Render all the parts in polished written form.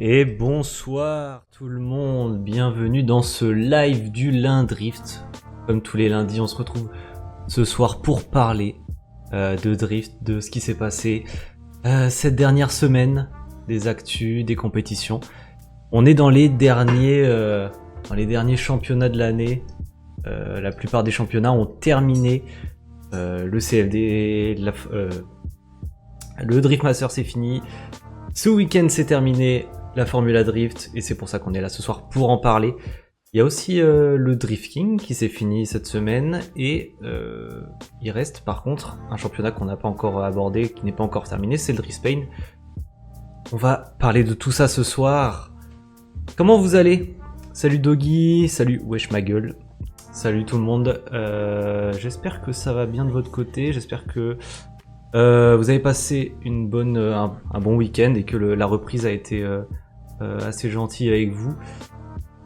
Et bonsoir tout le monde, bienvenue dans ce live du Lindrift. Comme tous les lundis, on se retrouve ce soir pour parler de drift, de ce qui s'est passé cette dernière semaine, des actus, des compétitions. On est dans les derniers championnats de l'année. La plupart des championnats ont terminé. Le CFD, le Drift Master c'est fini. Ce week-end c'est terminé. La Formula Drift, et c'est pour ça qu'on est là ce soir pour en parler. Il y a aussi le Drift King qui s'est fini cette semaine, et il reste par contre un championnat qu'on n'a pas encore abordé, qui n'est pas encore terminé, c'est le Drift Spain. On va parler de tout ça ce soir. Comment vous allez? Salut Doggy, salut Wesh ma gueule, salut tout le monde. J'espère que ça va bien de votre côté, j'espère que vous avez passé un bon week-end et que la reprise a été assez gentille avec vous.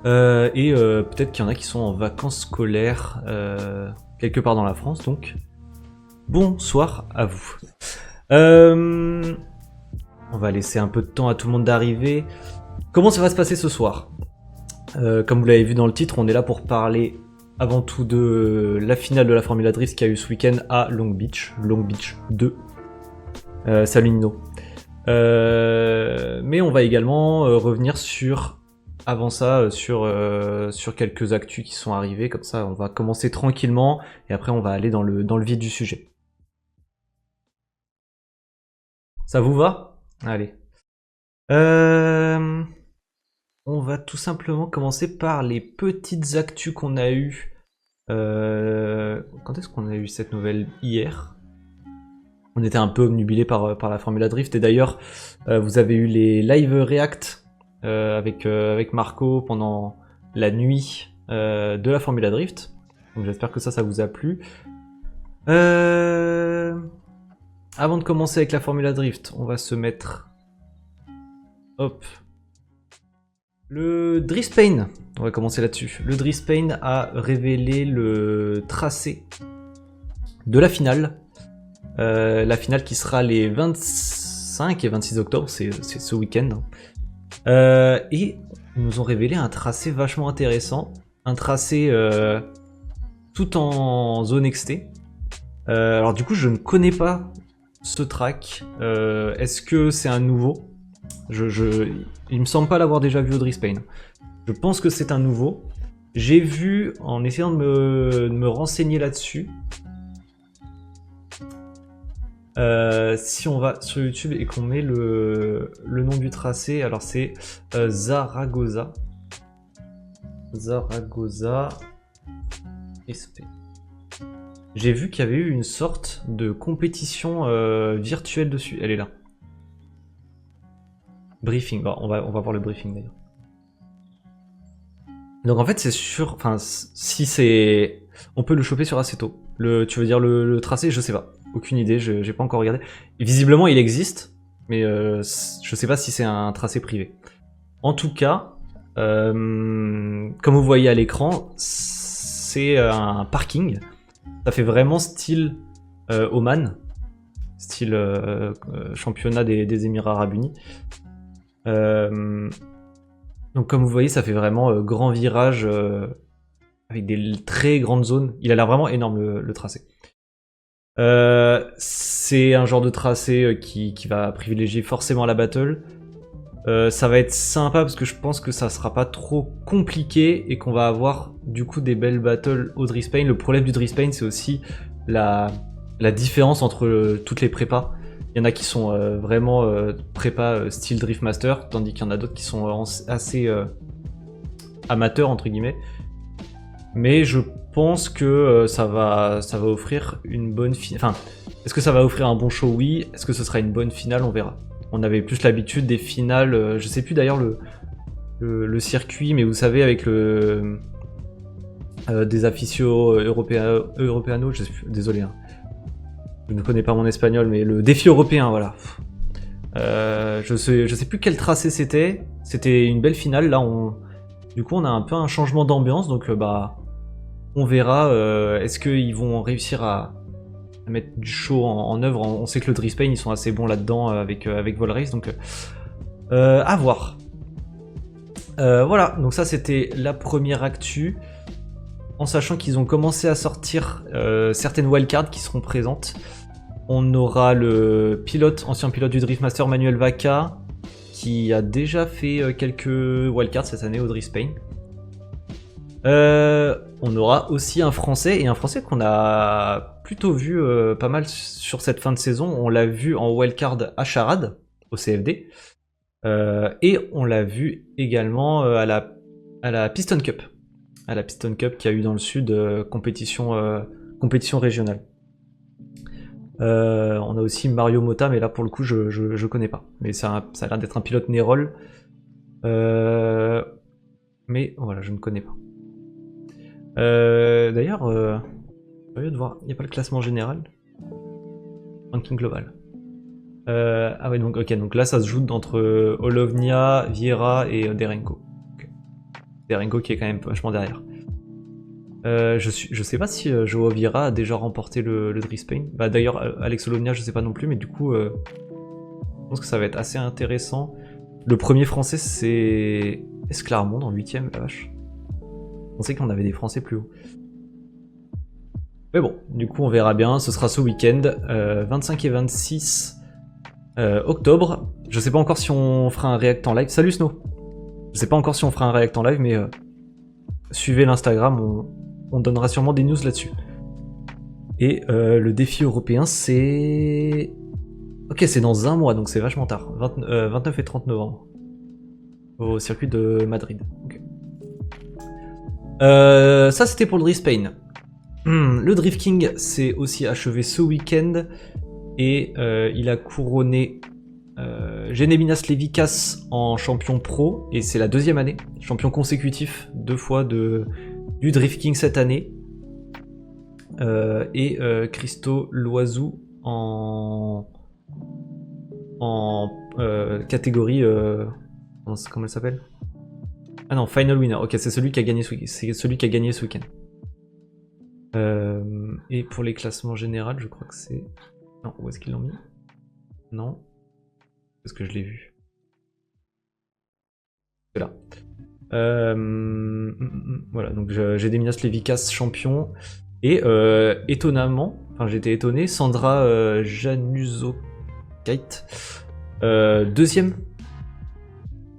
Peut-être qu'il y en a qui sont en vacances scolaires quelque part dans la France, donc bonsoir à vous. On va laisser un peu de temps à tout le monde d'arriver. Comment ça va se passer ce soir? Comme vous l'avez vu dans le titre, on est là pour parler avant tout de la finale de la Formula Drift qui a eu ce week-end à Long Beach 2. Salut Nino. Mais on va également revenir sur quelques actus qui sont arrivés, comme ça on va commencer tranquillement et après on va aller dans le vif du sujet. Ça vous va? Allez. On va tout simplement commencer par les petites actus qu'on a eues. Quand est-ce qu'on a eu cette nouvelle? Hier. On était un peu obnubilé par la Formula Drift, et d'ailleurs vous avez eu les live react avec Marco pendant la nuit de la Formula Drift, donc j'espère que ça vous a plu. Avant de commencer avec la Formula Drift, on va se mettre le Drift Spain, on va commencer là-dessus. Le Drift Spain a révélé le tracé de la finale. La finale qui sera les 25 et 26 octobre, c'est ce week-end. Et ils nous ont révélé un tracé vachement intéressant. Un tracé tout en zone XT. Alors du coup, je ne connais pas ce track. Est-ce que c'est un nouveau? Il me semble pas l'avoir déjà vu au Drift Spain. Je pense que c'est un nouveau. J'ai vu, en essayant de me renseigner là-dessus, si on va sur YouTube et qu'on met le nom du tracé, alors c'est Zaragoza SP. J'ai vu qu'il y avait eu une sorte de compétition virtuelle dessus. Elle est là. Briefing. Bon, on va voir le briefing d'ailleurs. Donc en fait c'est sûr, enfin si c'est, on peut le choper sur Assetto. Tu veux dire le tracé, je sais pas. Aucune idée, j'ai pas encore regardé. Et visiblement il existe, mais je sais pas si c'est un tracé privé. En tout cas, comme vous voyez à l'écran, c'est un parking. Ça fait vraiment style Oman, style championnat des Émirats Arabes Unis. Donc comme vous voyez, ça fait vraiment grand virage avec des très grandes zones. Il a l'air vraiment énorme le tracé. C'est un genre de tracé qui va privilégier forcément la battle. Ça va être sympa parce que je pense que ça sera pas trop compliqué et qu'on va avoir du coup des belles battles au Drift Spain. Le problème du Drift Spain, c'est aussi la différence entre toutes les prépas. Il y en a qui sont vraiment prépa style Drift Master, tandis qu'il y en a d'autres qui sont assez amateurs entre guillemets. Mais je pense que ça va offrir une bonne finale. Enfin, est-ce que ça va offrir un bon show? Oui. Est-ce que ce sera une bonne finale? On verra. On avait plus l'habitude des finales. Je sais plus d'ailleurs le circuit, mais vous savez, avec des aficionados européanos, je sais plus, désolé. Hein. Je ne connais pas mon espagnol, mais le défi européen, voilà. Je sais plus quel tracé c'était. C'était une belle finale. Là, du coup, on a un peu un changement d'ambiance, donc on verra. Est-ce qu'ils vont réussir à mettre du show en œuvre? On sait que le Drift Spain, ils sont assez bons là-dedans avec Volrace, donc à voir. Voilà, donc ça c'était la première actu. En sachant qu'ils ont commencé à sortir certaines wildcards qui seront présentes. On aura le ancien pilote du Driftmaster Manuel Vaca, qui a déjà fait quelques wildcards cette année au Drift Spain. On aura aussi un Français, et un Français qu'on a plutôt vu pas mal sur cette fin de saison. On l'a vu en wildcard à Charade, au CFD. Et on l'a vu également à la Piston Cup. À la Piston Cup qu'il y a eu dans le sud, compétition régionale. On a aussi Mario Mota, mais là pour le coup je connais pas. Mais ça a l'air d'être un pilote Nerol. Mais voilà, je ne connais pas. D'ailleurs, curieux de voir, il n'y a pas le classement général. Ranking global. Ah ouais, donc ok, donc là ça se joue entre Olovnia, Vieira et Derenko. Okay. Derenko qui est quand même vachement derrière. Je sais pas si Joao Vieira a déjà remporté le Drift Spain. Bah, d'ailleurs, Alex Olovnia, je sais pas non plus, mais du coup, je pense que ça va être assez intéressant. Le premier français, c'est Esclarmonde en 8ème, la vache. On sait qu'on avait des français plus haut. Mais bon, du coup, on verra bien. Ce sera ce week-end, 25 et 26 octobre. Je sais pas encore si on fera un react en live. Salut Snow! Je sais pas encore si on fera un react en live, mais suivez l'Instagram, on donnera sûrement des news là-dessus. Et le défi européen, c'est... Ok, c'est dans un mois, donc c'est vachement tard. 29 et 30 novembre. Au circuit de Madrid. Okay. Ça, c'était pour le Drift Spain. Le Drift King s'est aussi achevé ce week-end. Et il a couronné Geneminas Levikas en champion pro. Et c'est la deuxième année. Champion consécutif, 2 fois du Drift King cette année. Et Christo Loiseau en catégorie comment elle s'appelle? Ah non, Final Winner. Ok, c'est celui qui a gagné ce week-end. Et pour les classements généraux, je crois que c'est... Non, où est-ce qu'ils l'ont mis? Non. Est-ce que je l'ai vu? C'est là. Voilà, donc j'ai des Minas Levikas champion. Et étonnamment, enfin j'étais étonné, Sandra Januzokait,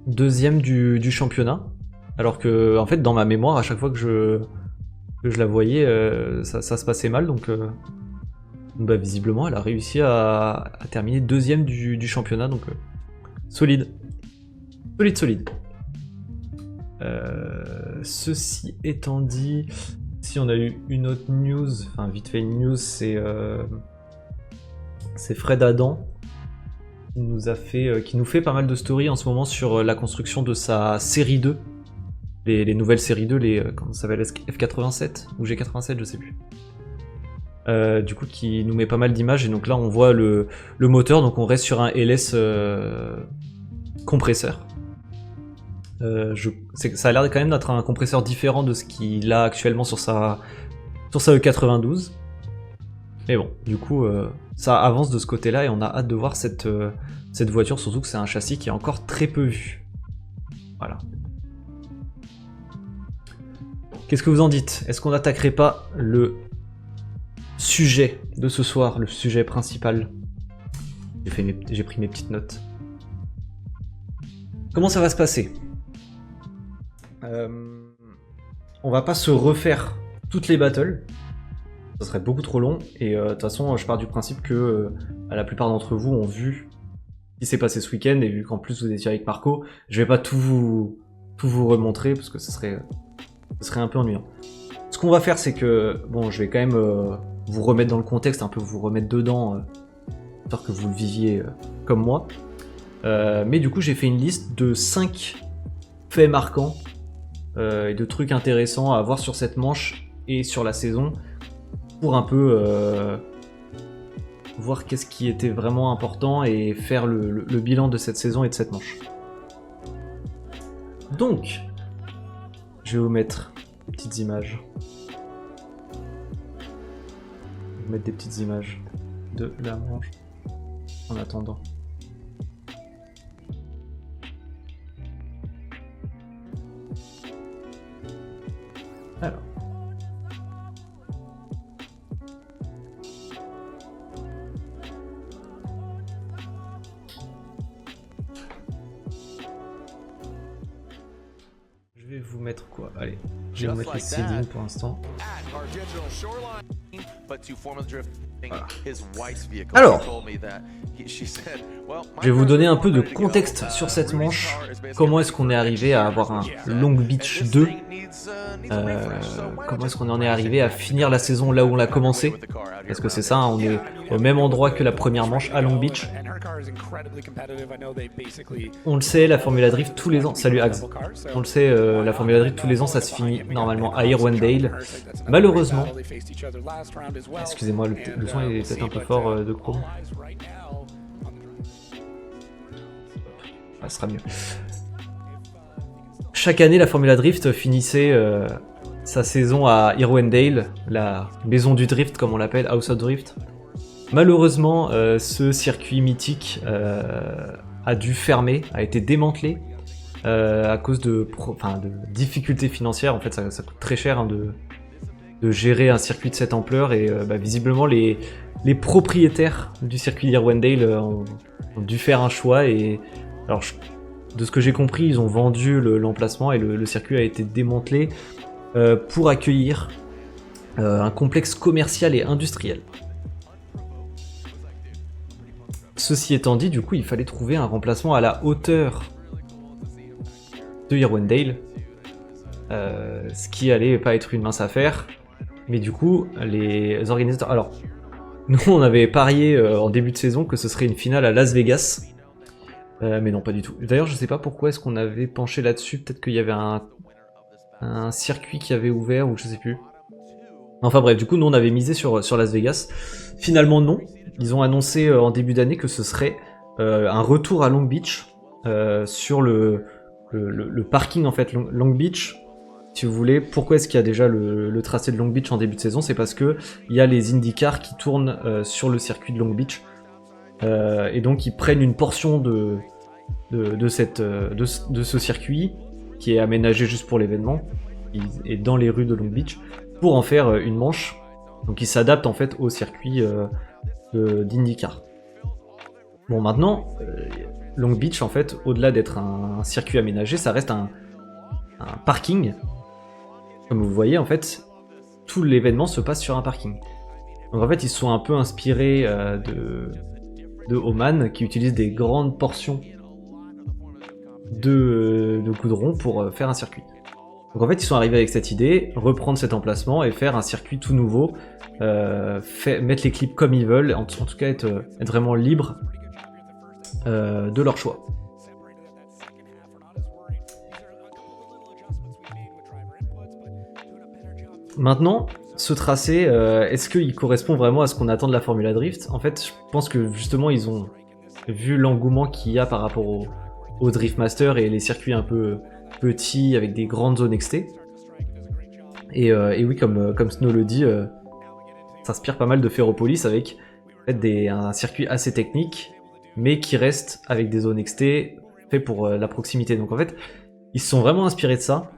deuxième du championnat. Alors que en fait dans ma mémoire, à chaque fois que je la voyais, ça se passait mal. Donc bah, visiblement elle a réussi à terminer deuxième du championnat. Donc solide. Ceci étant dit, si on a eu une autre news, enfin vite fait une news, c'est Fred Adam qui nous fait pas mal de stories en ce moment sur la construction de sa série 2, les nouvelles séries 2, comment ça s'appelle, F87 ou G87, je sais plus. Du coup, qui nous met pas mal d'images, et donc là on voit le moteur, donc on reste sur un LS compresseur. Ça a l'air quand même d'être un compresseur différent de ce qu'il a actuellement sur sa E92. Mais bon, du coup, ça avance de ce côté-là et on a hâte de voir cette voiture, surtout que c'est un châssis qui est encore très peu vu. Voilà. Qu'est-ce que vous en dites? Est-ce qu'on n'attaquerait pas le sujet de ce soir, le sujet principal? J'ai pris mes petites notes. Comment ça va se passer? On va pas se refaire toutes les battles, ça serait beaucoup trop long, et de toute façon je pars du principe que la plupart d'entre vous ont vu ce qui s'est passé ce week-end, et vu qu'en plus vous étiez avec Marco, je vais pas tout vous remontrer parce que ce serait un peu ennuyant. Ce qu'on va faire, c'est que, bon, je vais quand même vous remettre dans le contexte, un peu vous remettre dedans, histoire que vous le viviez comme moi. Mais du coup j'ai fait une liste de 5 faits marquants et de trucs intéressants à voir sur cette manche et sur la saison, pour un peu voir qu'est-ce qui était vraiment important et faire le bilan de cette saison et de cette manche. Donc, je vais vous mettre des petites images. Je vais vous mettre des petites images de la manche en attendant. Alors. Je vais vous mettre quoi? Allez, je vais vous mettre les seedings pour l'instant. Voilà. Alors, je vais vous donner un peu de contexte sur cette manche. Comment est-ce qu'on est arrivé à avoir un Long Beach 2 comment est-ce qu'on en est arrivé à finir la saison là où on l'a commencé? Parce que c'est ça, hein, on est au même endroit que la première manche à Long Beach. On le sait, la Formula Drift tous les ans. Salut Axe. On le sait, la Formula Drift tous les ans, ça se finit normalement à Irwindale. Malheureusement, excusez-moi, le son est peut-être un peu fort de Chrome. Ça sera mieux. Chaque année, la Formula Drift finissait sa saison à Irwindale, la maison du drift comme on l'appelle, House of Drift. Malheureusement, ce circuit mythique a dû fermer, a été démantelé à cause de difficultés financières. En fait, ça coûte très cher hein, de gérer un circuit de cette ampleur et visiblement les propriétaires du circuit d'Irwindale ont dû faire un choix et alors de ce que j'ai compris, ils ont vendu l'emplacement et le circuit a été démantelé pour accueillir un complexe commercial et industriel. Ceci étant dit, du coup, il fallait trouver un remplacement à la hauteur de Irwindale, ce qui allait pas être une mince affaire. Mais du coup, les organisateurs... Alors, nous, on avait parié en début de saison que ce serait une finale à Las Vegas. Mais non, pas du tout. D'ailleurs, je sais pas pourquoi est-ce qu'on avait penché là-dessus. Peut-être qu'il y avait un circuit qui avait ouvert, ou je sais plus. Enfin bref, du coup, nous, on avait misé sur Las Vegas. Finalement, non. Ils ont annoncé en début d'année que ce serait un retour à Long Beach sur le parking, en fait, Long Beach. Si vous voulez, pourquoi est-ce qu'il y a déjà le tracé de Long Beach en début de saison? C'est parce que il y a les IndyCars qui tournent sur le circuit de Long Beach. Et donc ils prennent une portion de ce circuit qui est aménagé juste pour l'événement et dans les rues de Long Beach pour en faire une manche. Donc ils s'adaptent en fait au circuit d'IndyCar. Bon maintenant, Long Beach en fait, au-delà d'être un circuit aménagé, ça reste un parking. Comme vous voyez en fait, tout l'événement se passe sur un parking. Donc en fait ils se sont un peu inspirés de Oman qui utilise des grandes portions de goudron pour faire un circuit. Donc en fait ils sont arrivés avec cette idée, reprendre cet emplacement et faire un circuit tout nouveau, mettre les clips comme ils veulent, en tout cas être vraiment libre de leur choix. Maintenant, ce tracé, est-ce qu'il correspond vraiment à ce qu'on attend de la Formula Drift? En fait, je pense que justement, ils ont vu l'engouement qu'il y a par rapport au Drift Master et les circuits un peu petits avec des grandes zones XT. Et oui, comme Snow le dit, ça s'inspire pas mal de Ferropolis avec en fait, un circuit assez technique, mais qui reste avec des zones XT fait pour la proximité. Donc en fait, ils se sont vraiment inspirés de ça.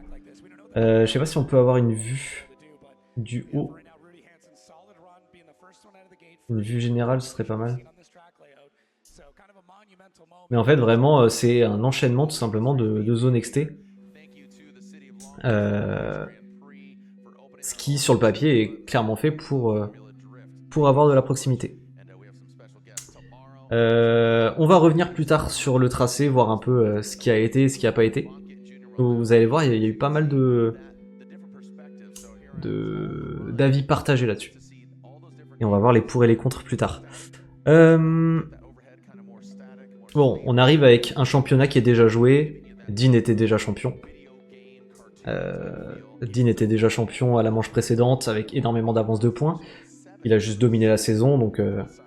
Je sais pas si on peut avoir une vue du haut. Une vue générale, ce serait pas mal. Mais en fait, vraiment, c'est un enchaînement tout simplement de zones XT. Ce qui, sur le papier, est clairement fait pour avoir de la proximité. On va revenir plus tard sur le tracé, voir un peu ce qui a été et ce qui n'a pas été. Vous allez voir, il y a eu pas mal d'avis partagés là-dessus. Et on va voir les pour et les contre plus tard. Bon, on arrive avec un championnat qui est déjà joué. Dean était déjà champion. Dean était déjà champion à la manche précédente avec énormément d'avance de points. Il a juste dominé la saison, donc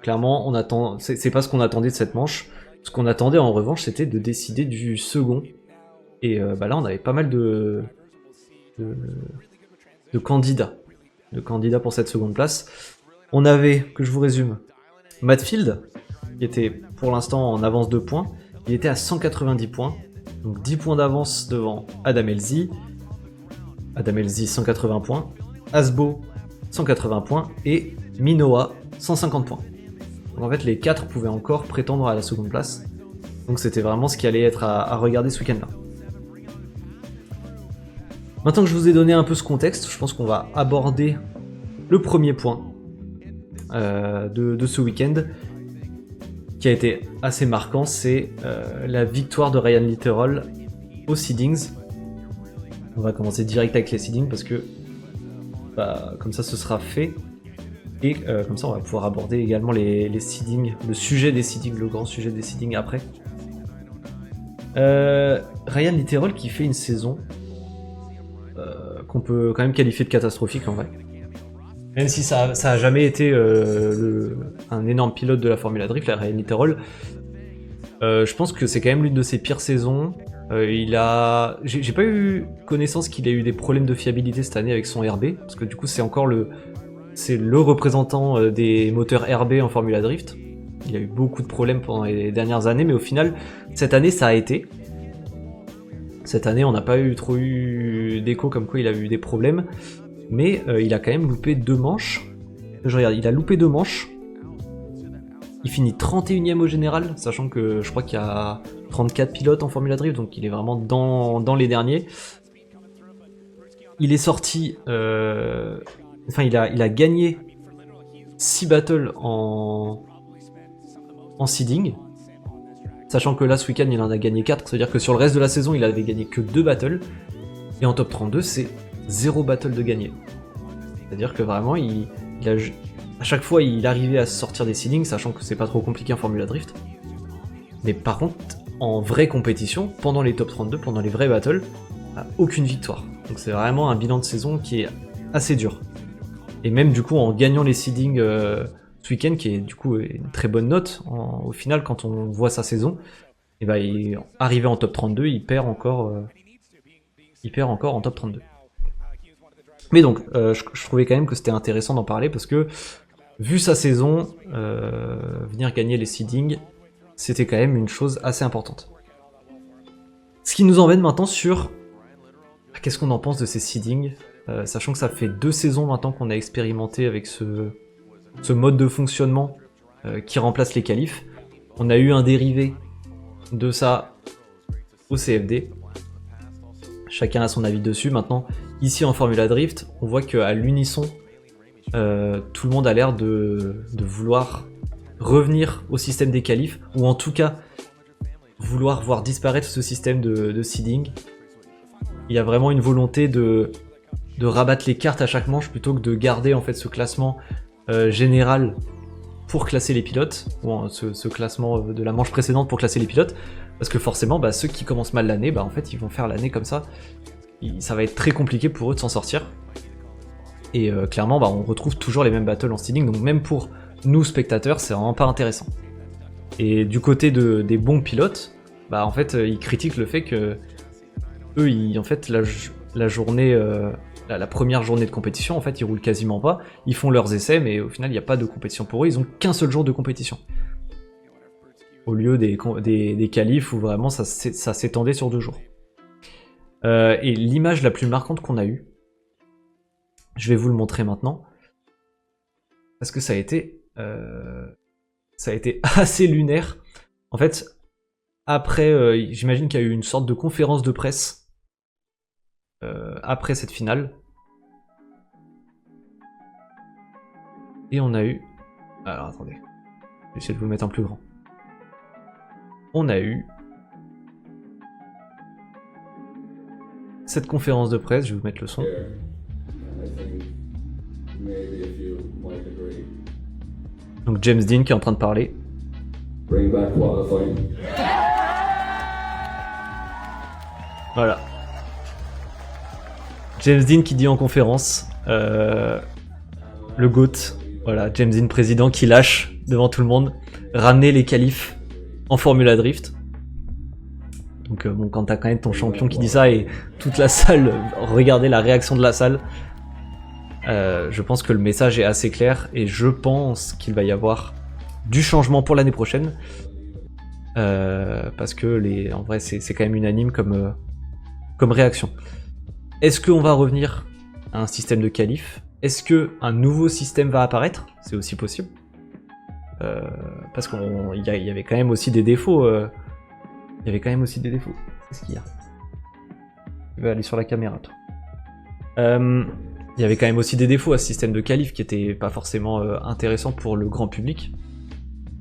clairement, c'est pas ce qu'on attendait de cette manche. Ce qu'on attendait en revanche, c'était de décider du second. Et là, on avait pas mal de candidats. De candidats pour cette seconde place. On avait, que je vous résume, Matt Field, qui était pour l'instant en avance de points. Il était à 190 points. Donc 10 points d'avance devant Adam Elzy. Adam Elzy 180 points, Asbo 180 points et Minoa 150 points. Donc en fait les 4 pouvaient encore prétendre à la seconde place. Donc c'était vraiment ce qui allait être à regarder ce week-end-là. Maintenant que je vous ai donné un peu ce contexte, je pense qu'on va aborder le premier point de ce week-end qui a été assez marquant, c'est la victoire de Ryan Litterall aux seedings. On va commencer direct avec les seedings parce que comme ça ce sera fait. Et comme ça on va pouvoir aborder également les seedings, le sujet des seedings, le grand sujet des seedings après. Ryan Litterall qui fait une saison qu'on peut quand même qualifier de catastrophique en vrai. Même si ça a jamais été un énorme pilote de la Formula Drift, la Ryan Litterall, je pense que c'est quand même l'une de ses pires saisons. J'ai pas eu connaissance qu'il ait eu des problèmes de fiabilité cette année avec son RB, parce que du coup c'est encore le représentant des moteurs RB en Formula Drift. Il a eu beaucoup de problèmes pendant les dernières années, mais au final, cette année ça a été. Cette année on n'a pas trop eu d'écho comme quoi il a eu des problèmes. Mais il a quand même loupé 2 manches. Je regarde, il a loupé 2 manches. Il finit 31ème au général, sachant que je crois qu'il y a 34 pilotes en Formula Drift, donc il est vraiment dans les derniers. Il est sorti... Enfin, il a gagné 6 battles en seeding. Sachant que là, ce week-end, il en a gagné 4. C'est-à-dire que sur le reste de la saison, il avait gagné que 2 battles. Et en top 32, c'est 0 battle de gagné. C'est-à-dire que vraiment, à chaque fois, il arrivait à sortir des seedings, sachant que c'est pas trop compliqué en Formula Drift. Mais par contre, en vraie compétition, pendant les top 32, pendant les vrais battles, aucune victoire. Donc c'est vraiment un bilan de saison qui est assez dur. Et même du coup, en gagnant les seedings ce week-end, qui est du coup une très bonne note, au final, quand on voit sa saison, et il arrivé en top 32, il perd encore en top 32. Mais donc, je trouvais quand même que c'était intéressant d'en parler parce que, vu sa saison, venir gagner les seedings, c'était quand même une chose assez importante. Ce qui nous emmène maintenant sur qu'est-ce qu'on en pense de ces seedings, sachant que ça fait 2 saisons maintenant qu'on a expérimenté avec ce mode de fonctionnement qui remplace les qualifs. On a eu un dérivé de ça au CFD. Chacun a son avis dessus. Maintenant, ici en Formula Drift, on voit qu'à l'unisson, tout le monde a l'air de vouloir revenir au système des qualifs, ou en tout cas vouloir voir disparaître ce système de seeding. Il y a vraiment une volonté de rabattre les cartes à chaque manche plutôt que de garder en fait ce classement général pour classer les pilotes, ou ce classement de la manche précédente pour classer les pilotes, parce que forcément ceux qui commencent mal l'année, en fait ils vont faire l'année comme ça, ça va être très compliqué pour eux de s'en sortir, et clairement on retrouve toujours les mêmes battles en seeding, donc même pour nous spectateurs c'est vraiment pas intéressant. Et du côté des bons pilotes, en fait ils critiquent le fait que eux, en fait la journée... la première journée de compétition, en fait, ils roulent quasiment pas, ils font leurs essais, mais au final, il n'y a pas de compétition pour eux, ils ont qu'un seul jour de compétition. Au lieu des qualifs où vraiment ça s'étendait sur 2 jours. Et l'image la plus marquante qu'on a eue, je vais vous le montrer maintenant, parce que ça a été assez lunaire. En fait, après, j'imagine qu'il y a eu une sorte de conférence de presse après cette finale. Et on a eu... Alors attendez, je vais essayer de vous le mettre en plus grand. On a eu cette conférence de presse, je vais vous mettre le son. Donc James Dean qui est en train de parler. Voilà. James Dean qui dit en conférence, le GOAT, voilà, James Dean président qui lâche devant tout le monde, ramener les qualifs en Formula Drift. Donc quand t'as quand même ton champion qui dit ça et toute la salle, regardez la réaction de la salle, je pense que le message est assez clair et je pense qu'il va y avoir du changement pour l'année prochaine. Parce que en vrai c'est quand même unanime comme réaction. Est-ce qu'on va revenir à un système de qualif? Est-ce qu'un nouveau système va apparaître? C'est aussi possible. Parce qu'il y avait quand même aussi des défauts. Il y avait quand même aussi des défauts. Qu'est-ce qu'il y a? Tu vas aller sur la caméra, toi. Il y avait quand même aussi des défauts à ce système de qualif qui était pas forcément intéressant pour le grand public.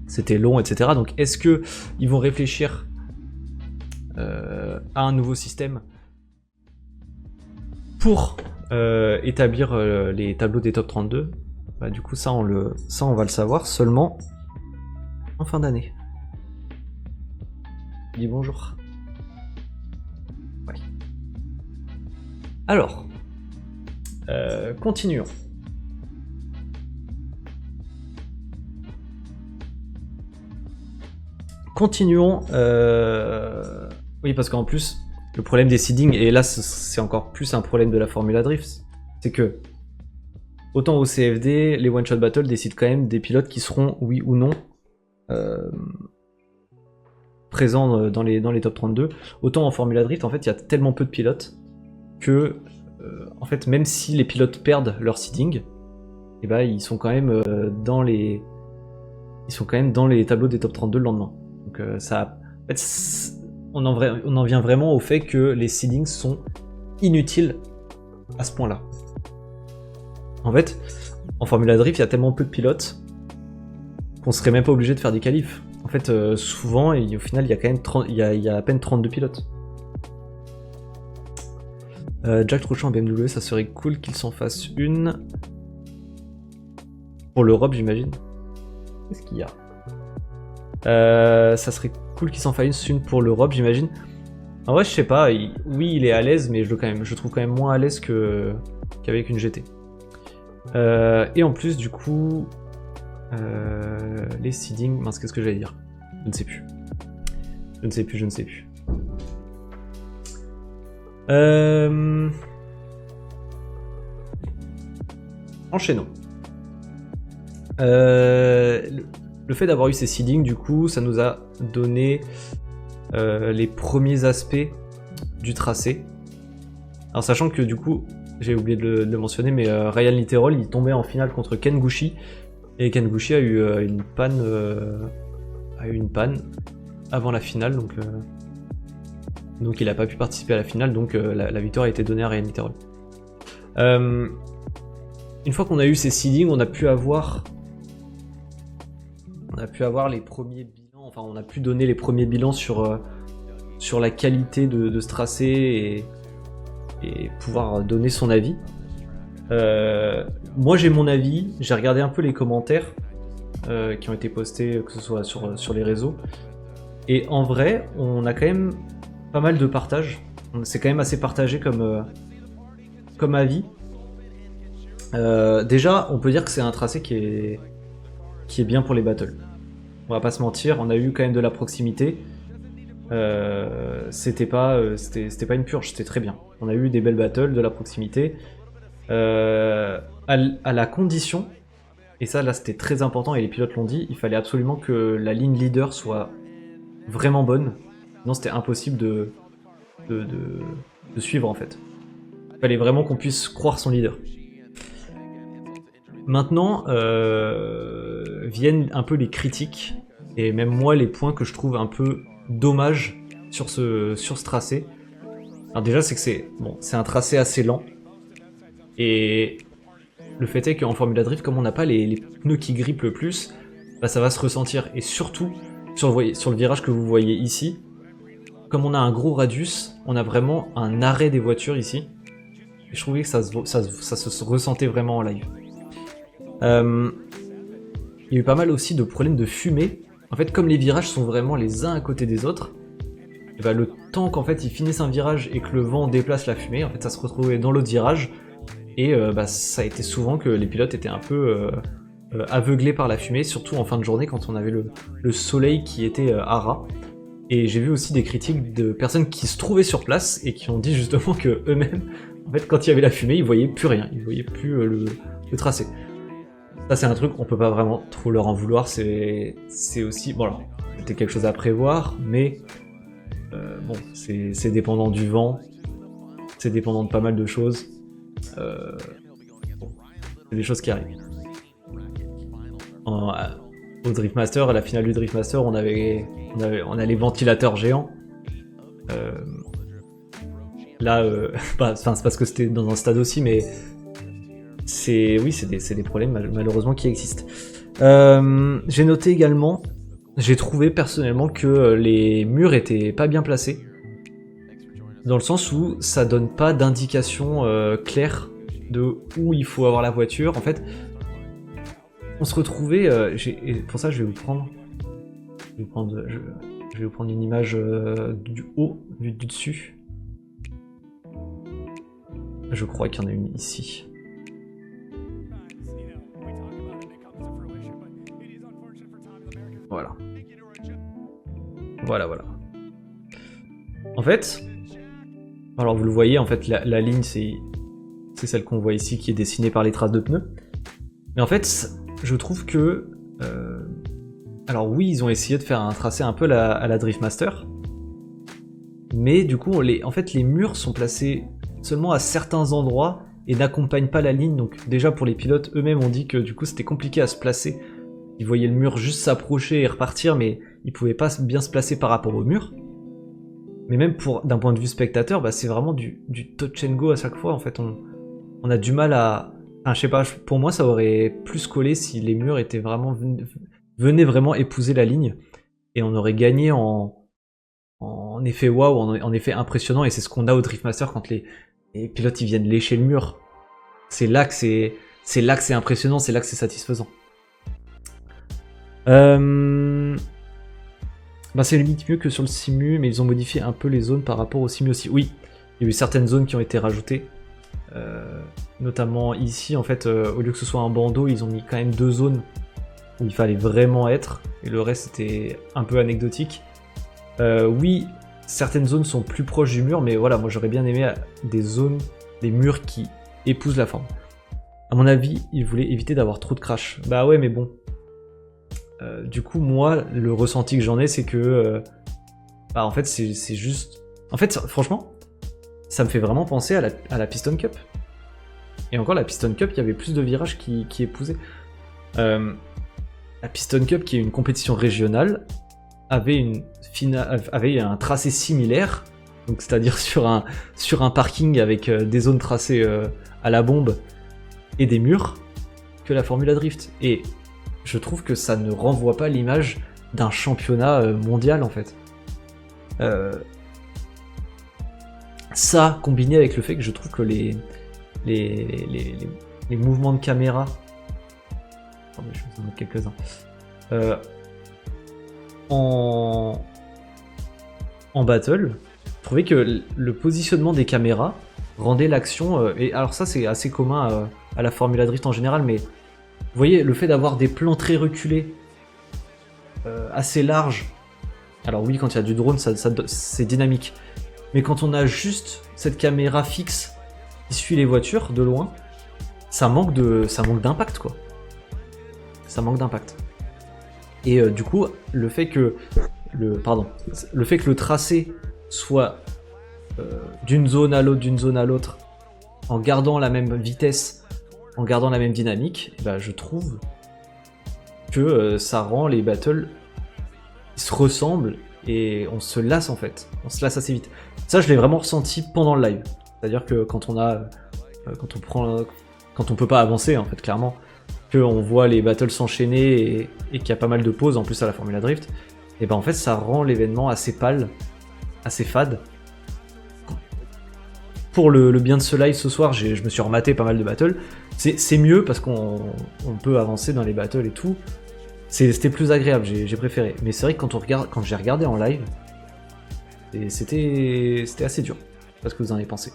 C'était long, etc. Donc est-ce que ils vont réfléchir à un nouveau système pour établir les tableaux des top 32? Bah, du coup, ça on va le savoir seulement en fin d'année. Dis bonjour. Ouais. Alors, continuons. Continuons. Oui, parce qu'en plus, le problème des seedings, et là c'est encore plus un problème de la Formula Drift, c'est que autant au CFD, les one-shot battles décident quand même des pilotes qui seront, oui ou non, présents dans les top 32. Autant en Formula Drift, en fait, il y a tellement peu de pilotes que, en fait, même si les pilotes perdent leur seeding, et ben, ils sont quand même dans les tableaux des top 32 le lendemain. Donc ça, en fait, on en vient vraiment au fait que les seedings sont inutiles à ce point-là. En fait, en Formula Drift, il y a tellement peu de pilotes qu'on serait même pas obligé de faire des qualifs. En fait, souvent, et au final, il y a quand même il y a à peine 32 pilotes. Jack Trouchet en BMW, ça serait cool qu'il s'en fasse une. Pour l'Europe, j'imagine. Qu'est-ce qu'il y a? Ça serait cool qu'il s'en fasse une pour l'Europe, j'imagine. En vrai, je sais pas. Oui, il est à l'aise, mais je le trouve quand même moins à l'aise qu'avec une GT. Et en plus, du coup, les seedings, mince, qu'est-ce que j'allais dire? Je ne sais plus. Je ne sais plus. Enchaînons. Le fait d'avoir eu ces seedings, du coup, ça nous a donné les premiers aspects du tracé. Alors, sachant que du coup, j'ai oublié de le mentionner, mais Ryan Litterol, il tombait en finale contre Ken Gushi, et Ken Gushi a eu une panne avant la finale, donc il n'a pas pu participer à la finale, donc la victoire a été donnée à Ryan Litterol. Une fois qu'on a eu ces seedings, on a pu avoir les premiers bilans, enfin on a pu donner les premiers bilans sur la qualité de ce tracé et pouvoir donner son avis. Moi j'ai mon avis, j'ai regardé un peu les commentaires qui ont été postés, que ce soit sur les réseaux, et en vrai on a quand même pas mal de partages, c'est quand même assez partagé comme avis. Déjà on peut dire que c'est un tracé qui est bien pour les battles. On va pas se mentir, on a eu quand même de la proximité. C'était pas une purge, c'était très bien. On a eu des belles battles, de la proximité. À la condition, et ça là c'était très important et les pilotes l'ont dit, il fallait absolument que la ligne leader soit vraiment bonne. Sinon c'était impossible de suivre en fait. Il fallait vraiment qu'on puisse croire son leader. Maintenant viennent un peu les critiques et même moi les points que je trouve un peu dommages sur ce tracé. Alors déjà c'est que c'est un tracé assez lent et le fait est qu'en Formula Drift, comme on n'a pas les pneus qui grippent le plus, bah ça va se ressentir, et surtout sur le virage que vous voyez ici, comme on a un gros radius, on a vraiment un arrêt des voitures ici, et je trouvais que ça se ressentait vraiment en live. Il y a eu pas mal aussi de problèmes de fumée. En fait, comme les virages sont vraiment les uns à côté des autres, et bah le temps qu'en fait ils finissent un virage et que le vent déplace la fumée, en fait ça se retrouvait dans l'autre virage, et ça a été souvent que les pilotes étaient un peu aveuglés par la fumée, surtout en fin de journée quand on avait le soleil qui était à ras. Et j'ai vu aussi des critiques de personnes qui se trouvaient sur place et qui ont dit justement que eux-mêmes, en fait, quand il y avait la fumée, ils voyaient plus rien, ils voyaient plus le tracé. Ça c'est un truc, on peut pas vraiment trop leur en vouloir, c'est aussi... Bon alors, c'était quelque chose à prévoir, mais bon, c'est dépendant du vent, c'est dépendant de pas mal de choses. C'est des choses qui arrivent. Au Driftmaster, à la finale du Driftmaster, on a les ventilateurs géants. Là, c'est parce que c'était dans un stade aussi, mais c'est des problèmes malheureusement qui existent. J'ai noté également, j'ai trouvé personnellement que les murs étaient pas bien placés, dans le sens où ça donne pas d'indication claire de où il faut avoir la voiture. En fait, on se retrouvait, et pour ça je vais vous prendre une image du haut, du dessus. Je crois qu'il y en a une ici. Voilà. Voilà. En fait, alors vous le voyez, en fait la ligne c'est celle qu'on voit ici qui est dessinée par les traces de pneus. Mais en fait, je trouve que... alors oui, ils ont essayé de faire un tracé un peu à la Driftmaster. Mais du coup, en fait, les murs sont placés seulement à certains endroits et n'accompagnent pas la ligne. Donc déjà, pour les pilotes, eux-mêmes ont dit que du coup, c'était compliqué à se placer. Ils voyaient le mur juste s'approcher et repartir, mais ils pouvaient pas bien se placer par rapport au mur. Mais même d'un point de vue spectateur, bah, c'est vraiment du touch and go à chaque fois. En fait, on a du mal à... Enfin, je sais pas, pour moi, ça aurait plus collé si les murs étaient venaient vraiment épouser la ligne. Et on aurait gagné en effet waouh, en effet impressionnant. Et c'est ce qu'on a au Driftmaster quand les pilotes ils viennent lécher le mur. C'est là que c'est impressionnant, c'est là que c'est satisfaisant. Bah c'est limite mieux que sur le simu, mais ils ont modifié un peu les zones par rapport au simu aussi. Oui, il y a eu certaines zones qui ont été rajoutées. Notamment ici, en fait, au lieu que ce soit un bandeau, ils ont mis quand même 2 zones où il fallait vraiment être, et le reste c'était un peu anecdotique. Oui, certaines zones sont plus proches du mur, mais voilà, moi j'aurais bien aimé des murs qui épousent la forme. À mon avis, ils voulaient éviter d'avoir trop de crash. Bah ouais, mais bon. Du coup, moi, le ressenti que j'en ai, c'est que... en fait, c'est juste... En fait, franchement, ça me fait vraiment penser à la Piston Cup. Et encore, la Piston Cup, il y avait plus de virages qui épousaient. La Piston Cup, qui est une compétition régionale, avait un tracé similaire, donc c'est-à-dire sur un parking avec des zones tracées à la bombe et des murs, que la Formula Drift. Et je trouve que ça ne renvoie pas l'image d'un championnat mondial en fait. Ça, combiné avec le fait que je trouve que les mouvements de caméra... Attendez, je vais vous en mettre quelques-uns. En battle, je trouvais que le positionnement des caméras rendait l'action... et alors ça, c'est assez commun à la Formula Drift en général, mais vous voyez, le fait d'avoir des plans très reculés, assez larges... Alors oui, quand il y a du drone, c'est dynamique. Mais quand on a juste cette caméra fixe qui suit les voitures de loin, ça manque d'impact, quoi. Ça manque d'impact. Et du coup, le fait que le tracé soit d'une zone à l'autre, en gardant la même vitesse, en gardant la même dynamique, bah, je trouve que ça rend les battles se ressemblent et on se lasse en fait. On se lasse assez vite. Ça, je l'ai vraiment ressenti pendant le live. C'est-à-dire que quand on peut pas avancer en fait, clairement, qu'on voit les battles s'enchaîner et qu'il y a pas mal de pauses en plus à la Formula Drift, et ben en fait ça rend l'événement assez pâle, assez fade. Pour le bien de ce live ce soir, je me suis rematé pas mal de battles. C'est mieux parce qu'on peut avancer dans les battles et tout. C'était plus agréable, j'ai préféré. Mais c'est vrai que quand j'ai regardé en live, c'était assez dur. Je sais pas ce que vous en avez pensé.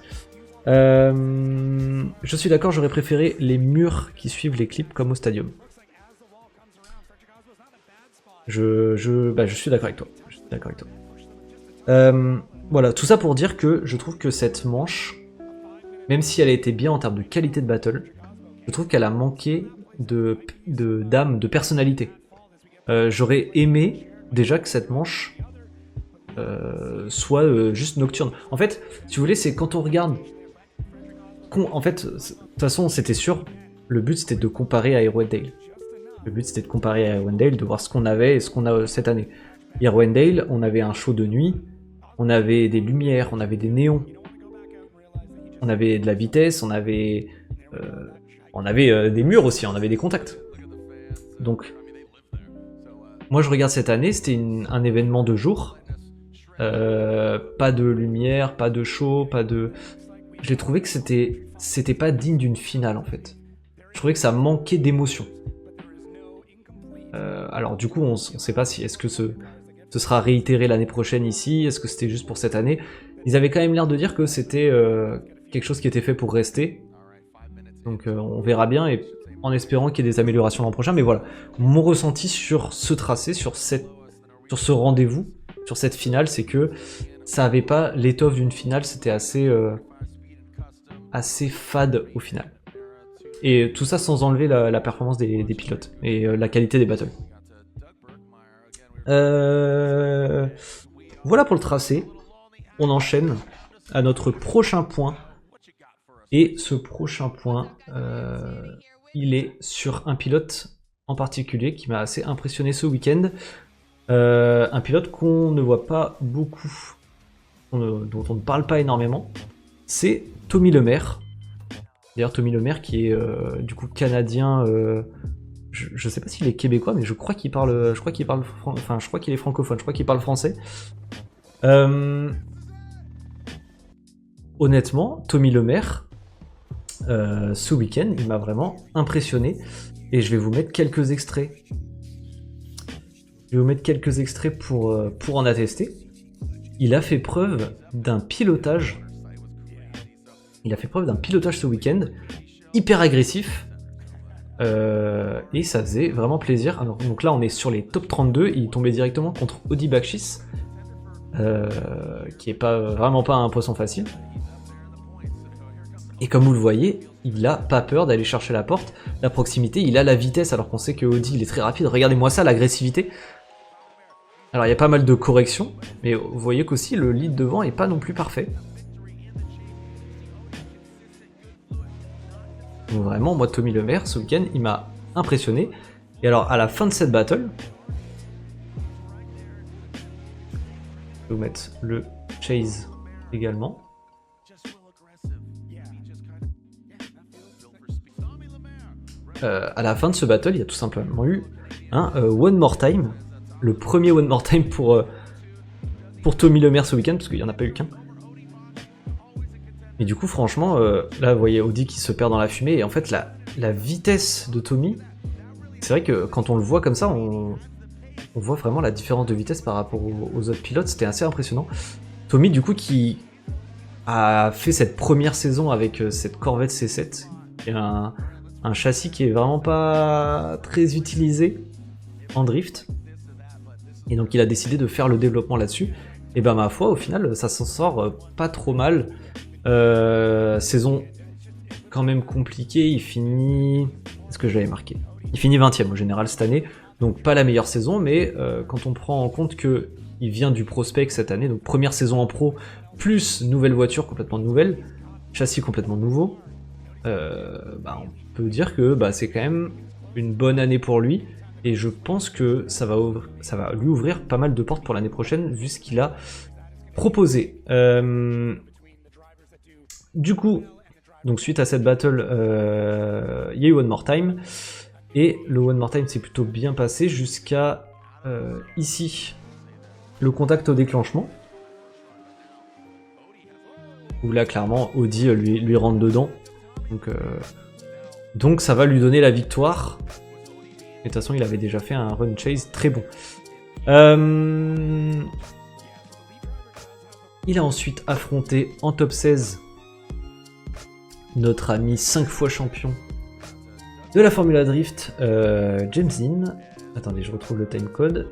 Je suis d'accord, j'aurais préféré les murs qui suivent les clips comme au stadium. Je suis d'accord avec toi. Voilà, tout ça pour dire que je trouve que cette manche, même si elle a été bien en termes de qualité de battle, je trouve qu'elle a manqué d'âme, de personnalité. J'aurais aimé déjà que cette manche soit juste nocturne. En fait, si vous voulez, c'est quand on regarde En fait, de toute façon, c'était sûr. Le but, c'était de comparer à Arowendale. Le but, c'était de comparer à Arowendale, de voir ce qu'on avait et ce qu'on a cette année. Arowendale, on avait un show de nuit, on avait des lumières, on avait des néons, on avait de la vitesse, on avait des murs aussi, on avait des contacts. Donc, moi, je regarde cette année, c'était un événement de jour. Pas de lumière, pas de show, pas de... J'ai trouvé que c'était pas digne d'une finale, en fait. Je trouvais que ça manquait d'émotion. Alors du coup, on sait pas si est-ce que ce sera réitéré l'année prochaine ici, est-ce que c'était juste pour cette année. Ils avaient quand même l'air de dire que c'était quelque chose qui était fait pour rester. Donc on verra bien, et en espérant qu'il y ait des améliorations l'an prochain. Mais voilà, mon ressenti sur ce tracé, sur ce rendez-vous, sur cette finale, c'est que ça avait pas l'étoffe d'une finale, c'était assez fade au final. Et tout ça sans enlever la performance des pilotes et la qualité des battles. Voilà pour le tracé. On enchaîne à notre prochain point. Et ce prochain point, il est sur un pilote en particulier qui m'a assez impressionné ce week-end. Un pilote qu'on ne voit pas beaucoup, dont on ne parle pas énormément. C'est Tommy Lemaire. D'ailleurs, Tommy Lemaire qui est du coup canadien. Je sais pas s'il est québécois, mais je crois qu'il parle. Je crois qu'il est francophone. Je crois qu'il parle français. Honnêtement, Tommy Lemaire, ce week-end, il m'a vraiment impressionné. Et je vais vous mettre quelques extraits. Pour en attester. Il a fait preuve d'un pilotage. Ce week-end, hyper agressif, et ça faisait vraiment plaisir. Alors, donc là, on est sur les top 32, il tombait directement contre Audi Bakshis, qui est vraiment pas un poisson facile. Et comme vous le voyez, il a pas peur d'aller chercher la porte, la proximité, il a la vitesse, alors qu'on sait que Audi, il est très rapide. Regardez-moi ça, l'agressivité. Alors, il y a pas mal de corrections, mais vous voyez qu'aussi, le lead devant est pas non plus parfait. Donc vraiment, moi, Tommy Lemaire, ce week-end, il m'a impressionné. Et alors, à la fin de cette battle, je vais vous mettre le chase également. À la fin de ce battle, il y a tout simplement eu un One More Time. Le premier One More Time pour Tommy Lemaire ce week-end, parce qu'il n'y en a pas eu qu'un. Et du coup, franchement, là, vous voyez Audi qui se perd dans la fumée, et en fait, la vitesse de Tommy, c'est vrai que quand on le voit comme ça, on voit vraiment la différence de vitesse par rapport aux autres pilotes, c'était assez impressionnant. Tommy, du coup, qui a fait cette première saison avec cette Corvette C7, qui est un châssis qui est vraiment pas très utilisé en drift, et donc il a décidé de faire le développement là-dessus, et ben ma foi, au final, ça s'en sort pas trop mal. Saison quand même compliquée, il finit... Est-ce que je l'avais marqué ? Il finit 20ème au général cette année, donc pas la meilleure saison, mais quand on prend en compte qu'il vient du prospect cette année, donc première saison en pro, plus nouvelle voiture complètement nouvelle, châssis complètement nouveau, on peut dire que c'est quand même une bonne année pour lui, et je pense que ça va lui ouvrir pas mal de portes pour l'année prochaine, vu ce qu'il a proposé. Du coup, donc suite à cette battle, il y a eu One More Time, et le One More Time s'est plutôt bien passé jusqu'à ici, le contact au déclenchement, où là clairement Audi lui rentre dedans, donc ça va lui donner la victoire. Et de toute façon, il avait déjà fait un run chase très bon. Il a ensuite affronté en top 16 notre ami 5 fois champion de la Formula Drift, James Dean. Attendez, je retrouve le timecode.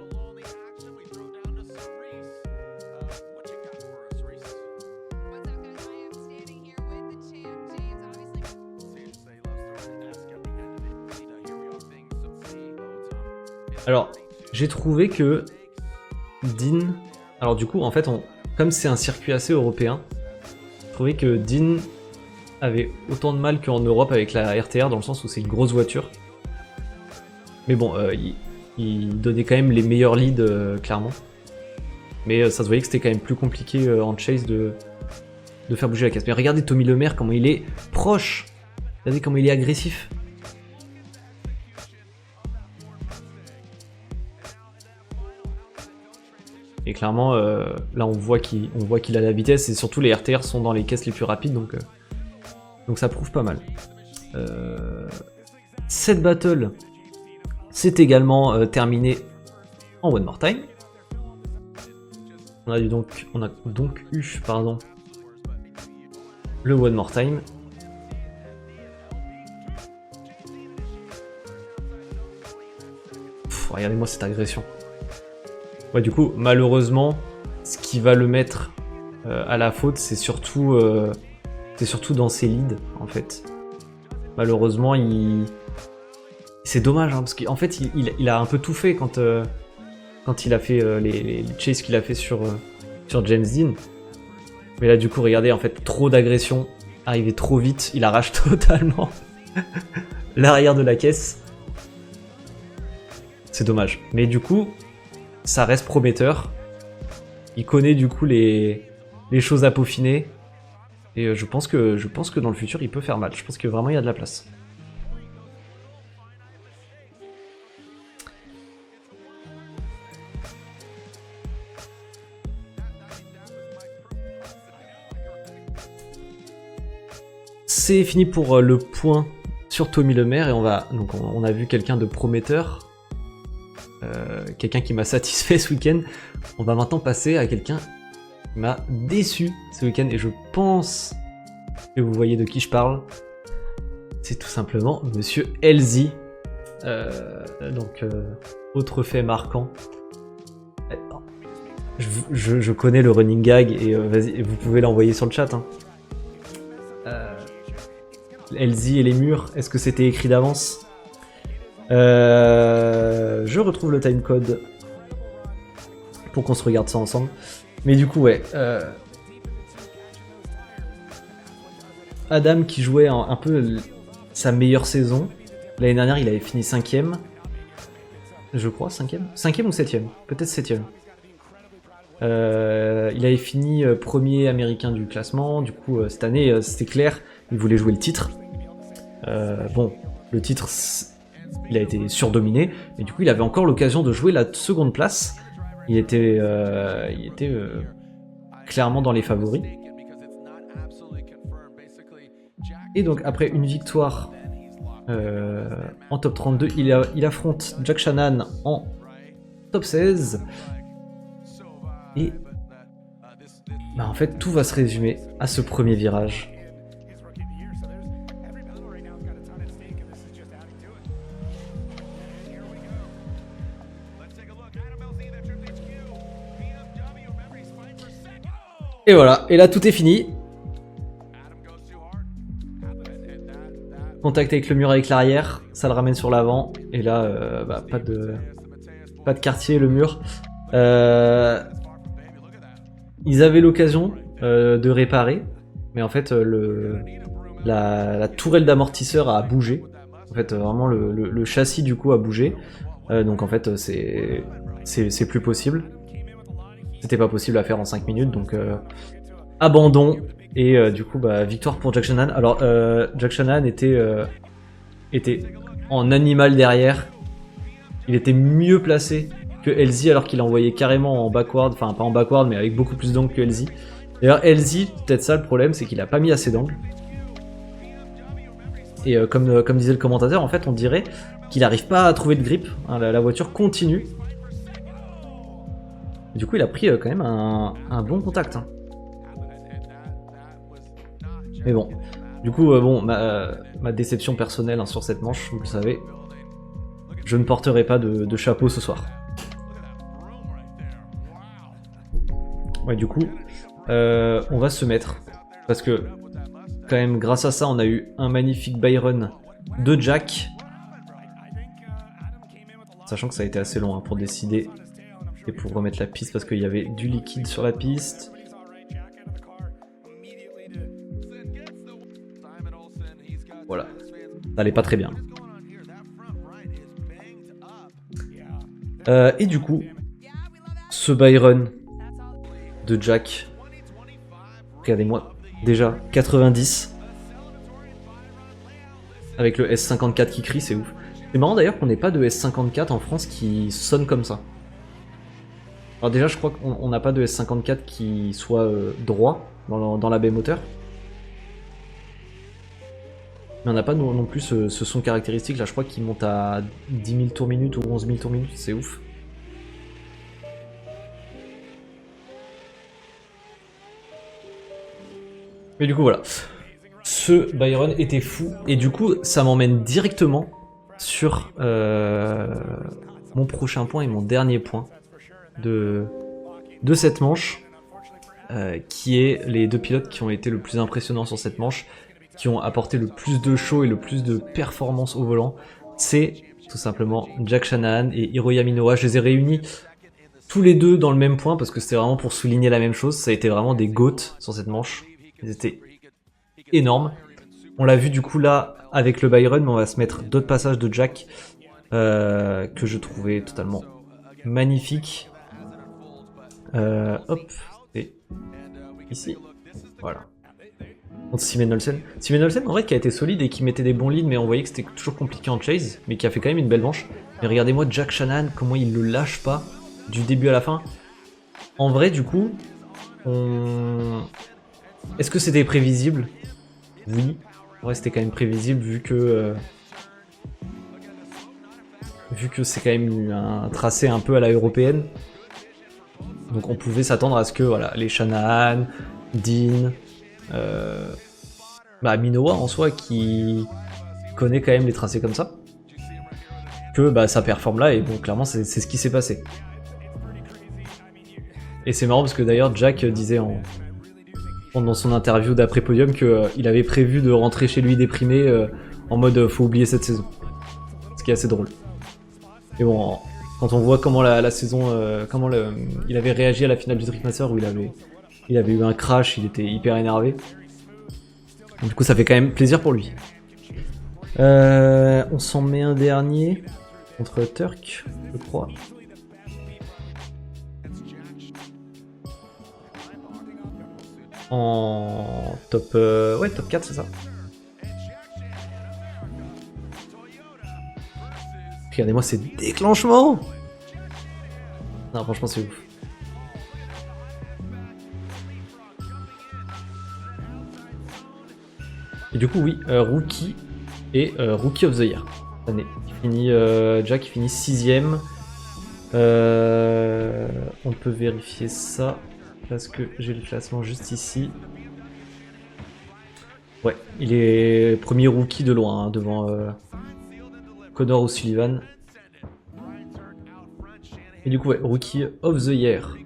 Alors, j'ai trouvé que Dean... Alors du coup, en fait, comme c'est un circuit assez européen, j'ai trouvé que Dean avait autant de mal qu'en Europe avec la RTR, dans le sens où c'est une grosse voiture. Mais bon, il donnait quand même les meilleurs leads, clairement. Mais ça se voyait que c'était quand même plus compliqué en chase de faire bouger la caisse. Mais regardez Tommy Lemaire, comment il est proche. Regardez comment il est agressif. Et clairement, là on voit qu'il a la vitesse, et surtout les RTR sont dans les caisses les plus rapides, donc ça prouve pas mal. Cette battle, c'est également terminé en One More Time. On a donc eu le One More Time. Regardez-moi cette agression. Ouais, du coup, malheureusement, ce qui va le mettre à la faute, c'est surtout dans ses leads, en fait. Malheureusement, c'est dommage, hein, parce qu'en fait, il a un peu tout fait quand il a fait les chases qu'il a fait sur James Dean. Mais là, du coup, regardez, en fait, trop d'agression, arrivé trop vite, il arrache totalement l'arrière de la caisse. C'est dommage. Mais du coup, ça reste prometteur. Il connaît du coup les choses à peaufiner. Et je pense que dans le futur, il peut faire mal. Je pense que vraiment, il y a de la place. C'est fini pour le point sur Tommy Lemaire. Et on a vu quelqu'un de prometteur. Quelqu'un qui m'a satisfait ce week-end. On va maintenant passer à quelqu'un qui m'a déçu ce week-end, et je pense que vous voyez de qui je parle. C'est tout simplement Monsieur Elzy. Autre fait marquant. Je connais le running gag, et vas-y, vous pouvez l'envoyer sur le chat. Hein. Elzy et les murs, est-ce que c'était écrit d'avance ? Je retrouve le timecode pour qu'on se regarde ça ensemble. Mais du coup, ouais. Adam qui jouait un peu sa meilleure saison. L'année dernière, il avait fini 5ème. Je crois, 5ème. 5ème ou 7ème ? Peut-être 7ème. Il avait fini premier américain du classement. Du coup, cette année, c'était clair. Il voulait jouer le titre. Bon, le titre... il a été surdominé, et du coup il avait encore l'occasion de jouer la seconde place. Il était clairement dans les favoris. Et donc après une victoire en top 32, il affronte Jack Shannon en top 16. Et en fait tout va se résumer à ce premier virage. Et voilà, et là tout est fini. Contact avec le mur avec l'arrière, ça le ramène sur l'avant. Et là, pas de quartier, le mur. Ils avaient l'occasion de réparer, mais en fait la tourelle d'amortisseur a bougé. En fait, vraiment le châssis du coup a bougé. Donc en fait, c'est plus possible. C'était pas possible à faire en 5 minutes, donc abandon. Et du coup, victoire pour Jack Shannon. Alors, Jack Shannon était en animal derrière. Il était mieux placé que Elzy, alors qu'il envoyait carrément en backward. Enfin, pas en backward, mais avec beaucoup plus d'angle que Elzy. D'ailleurs, Elzy, peut-être ça le problème, c'est qu'il a pas mis assez d'angle. Et comme disait le commentateur, en fait, on dirait qu'il n'arrive pas à trouver de grip. Hein, la voiture continue. Et du coup, il a pris quand même un bon contact. Hein. Mais bon, du coup, ma déception personnelle sur cette manche, vous le savez, je ne porterai pas de chapeau ce soir. Ouais, du coup, on va se mettre, parce que quand même, grâce à ça, on a eu un magnifique Byron de Jack, sachant que ça a été assez long pour décider et pour remettre la piste, parce qu'il y avait du liquide sur la piste. Ça allait pas très bien. Et du coup, ce Byron de Jack, regardez-moi, déjà 90, avec le S54 qui crie, c'est ouf. C'est marrant d'ailleurs qu'on n'ait pas de S54 en France qui sonne comme ça. Alors déjà, je crois qu'on n'a pas de S54 qui soit droit dans la baie moteur. Mais on n'a pas non plus ce son caractéristique, là je crois qu'il monte à 10 000 tours minute ou 11 000 tours minute, c'est ouf. Mais du coup voilà, ce Byron était fou, et du coup ça m'emmène directement sur mon prochain point et mon dernier point de cette manche, qui est les deux pilotes qui ont été le plus impressionnants sur cette manche, qui ont apporté le plus de show et le plus de performance au volant. C'est tout simplement Jack Shanahan et Hiroya Minowa. Je les ai réunis tous les deux dans le même point parce que c'était vraiment pour souligner la même chose. Ça a été vraiment des GOAT sur cette manche. Ils étaient énormes. On l'a vu du coup là avec le Byron, mais on va se mettre d'autres passages de Jack que je trouvais totalement magnifiques. Hop, et ici, voilà. Contre Simen Olsen. Simen Olsen en vrai qui a été solide et qui mettait des bons leads, mais on voyait que c'était toujours compliqué en chase, mais qui a fait quand même une belle manche. Mais regardez-moi Jack Shanahan, comment il le lâche pas du début à la fin. En vrai du coup, est-ce que c'était prévisible? Oui. En vrai c'était quand même prévisible vu que c'est quand même un tracé un peu à la européenne. Donc on pouvait s'attendre à ce que voilà, les Shanahan, Dean, Minowa en soi qui connaît quand même les tracés comme ça, que ça performe là, et bon clairement c'est ce qui s'est passé. Et c'est marrant parce que d'ailleurs Jack disait pendant son interview d'après podium qu'il avait prévu de rentrer chez lui déprimé en mode faut oublier cette saison, ce qui est assez drôle. Et bon, quand on voit comment la saison, comment il avait réagi à la finale du Driftmaster où il avait eu un crash, il était hyper énervé. Du coup ça fait quand même plaisir pour lui. On s'en met un dernier contre Turk, je crois. En top, ouais, top 4 c'est ça. Regardez-moi ces déclenchements. Non franchement c'est ouf. Et du coup oui, Rookie et Rookie of the Year cette année. Jack finit 6ème. On peut vérifier ça parce que j'ai le classement juste ici. Ouais, il est premier rookie de loin hein, devant Connor O'Sullivan. Et du coup ouais, Rookie of the Year.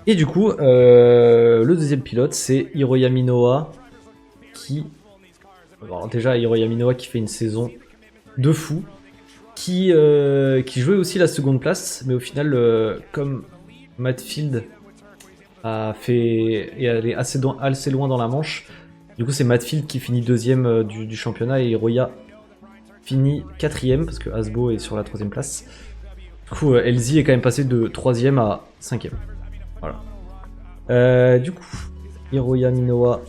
Et du coup, le deuxième pilote, c'est Hiroya Minowa, qui... Alors déjà, Hiroya Minowa qui fait une saison de fou, qui jouait aussi la seconde place, mais au final, comme Matt Field est allé assez loin dans la manche, du coup c'est Matt Field qui finit deuxième du championnat, et Hiroya finit 4ème, parce que Asbo est sur la 3ème place. Du coup, Elsie est quand même passé de 3ème à 5ème. Voilà. Du coup, Hiroya Minowa.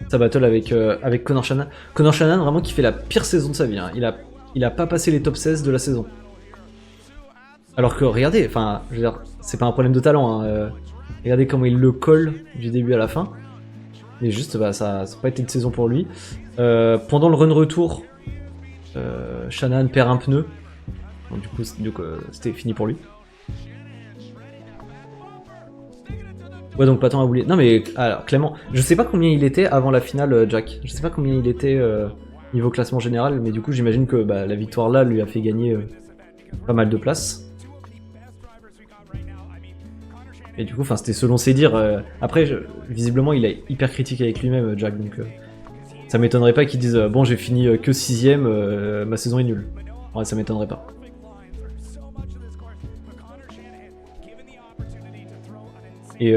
Sa battle avec Connor Shanahan. Connor Shanahan vraiment qui fait la pire saison de sa vie. Hein. Il a pas passé les top 16 de la saison. Alors que regardez, enfin, je veux dire, c'est pas un problème de talent. Hein. Regardez comment il le colle du début à la fin. Mais juste, ça n'a pas été de saison pour lui. Pendant le run retour, Shanahan perd un pneu. Donc, du coup, c'était fini pour lui. Ouais, donc pas tant à oublier. Non, mais alors, Clément, je sais pas combien il était avant la finale, Jack. Je sais pas combien il était niveau classement général, mais du coup, j'imagine que la victoire là lui a fait gagner pas mal de places. Et du coup, c'était selon ses dires. Après, visiblement, il est hyper critique avec lui-même, Jack, donc ça m'étonnerait pas qu'il dise bon, j'ai fini que 6ème, ma saison est nulle. Ouais, ça m'étonnerait pas. Et,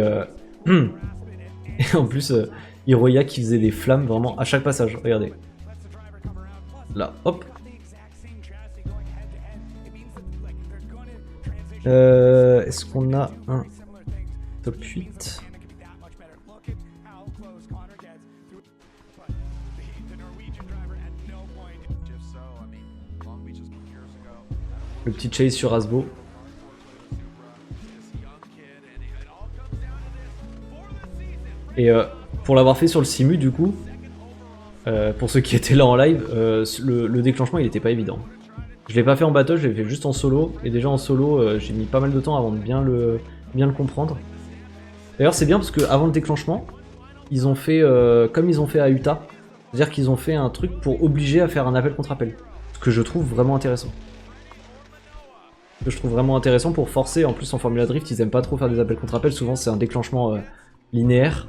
et en plus, Hiroya qui faisait des flammes vraiment à chaque passage. Regardez. Là, hop. Est-ce qu'on a un top 8? Le petit chase sur Asbo. Et pour l'avoir fait sur le simu du coup, pour ceux qui étaient là en live, le déclenchement il était pas évident. Je l'ai pas fait en battle, je l'ai fait juste en solo, et déjà en solo j'ai mis pas mal de temps avant de bien le comprendre. D'ailleurs c'est bien parce que avant le déclenchement, ils ont fait comme ils ont fait à Utah, c'est-à-dire qu'ils ont fait un truc pour obliger à faire un appel contre appel, ce que je trouve vraiment intéressant. Pour forcer, en plus en Formula Drift ils aiment pas trop faire des appels contre appel, souvent c'est un déclenchement linéaire.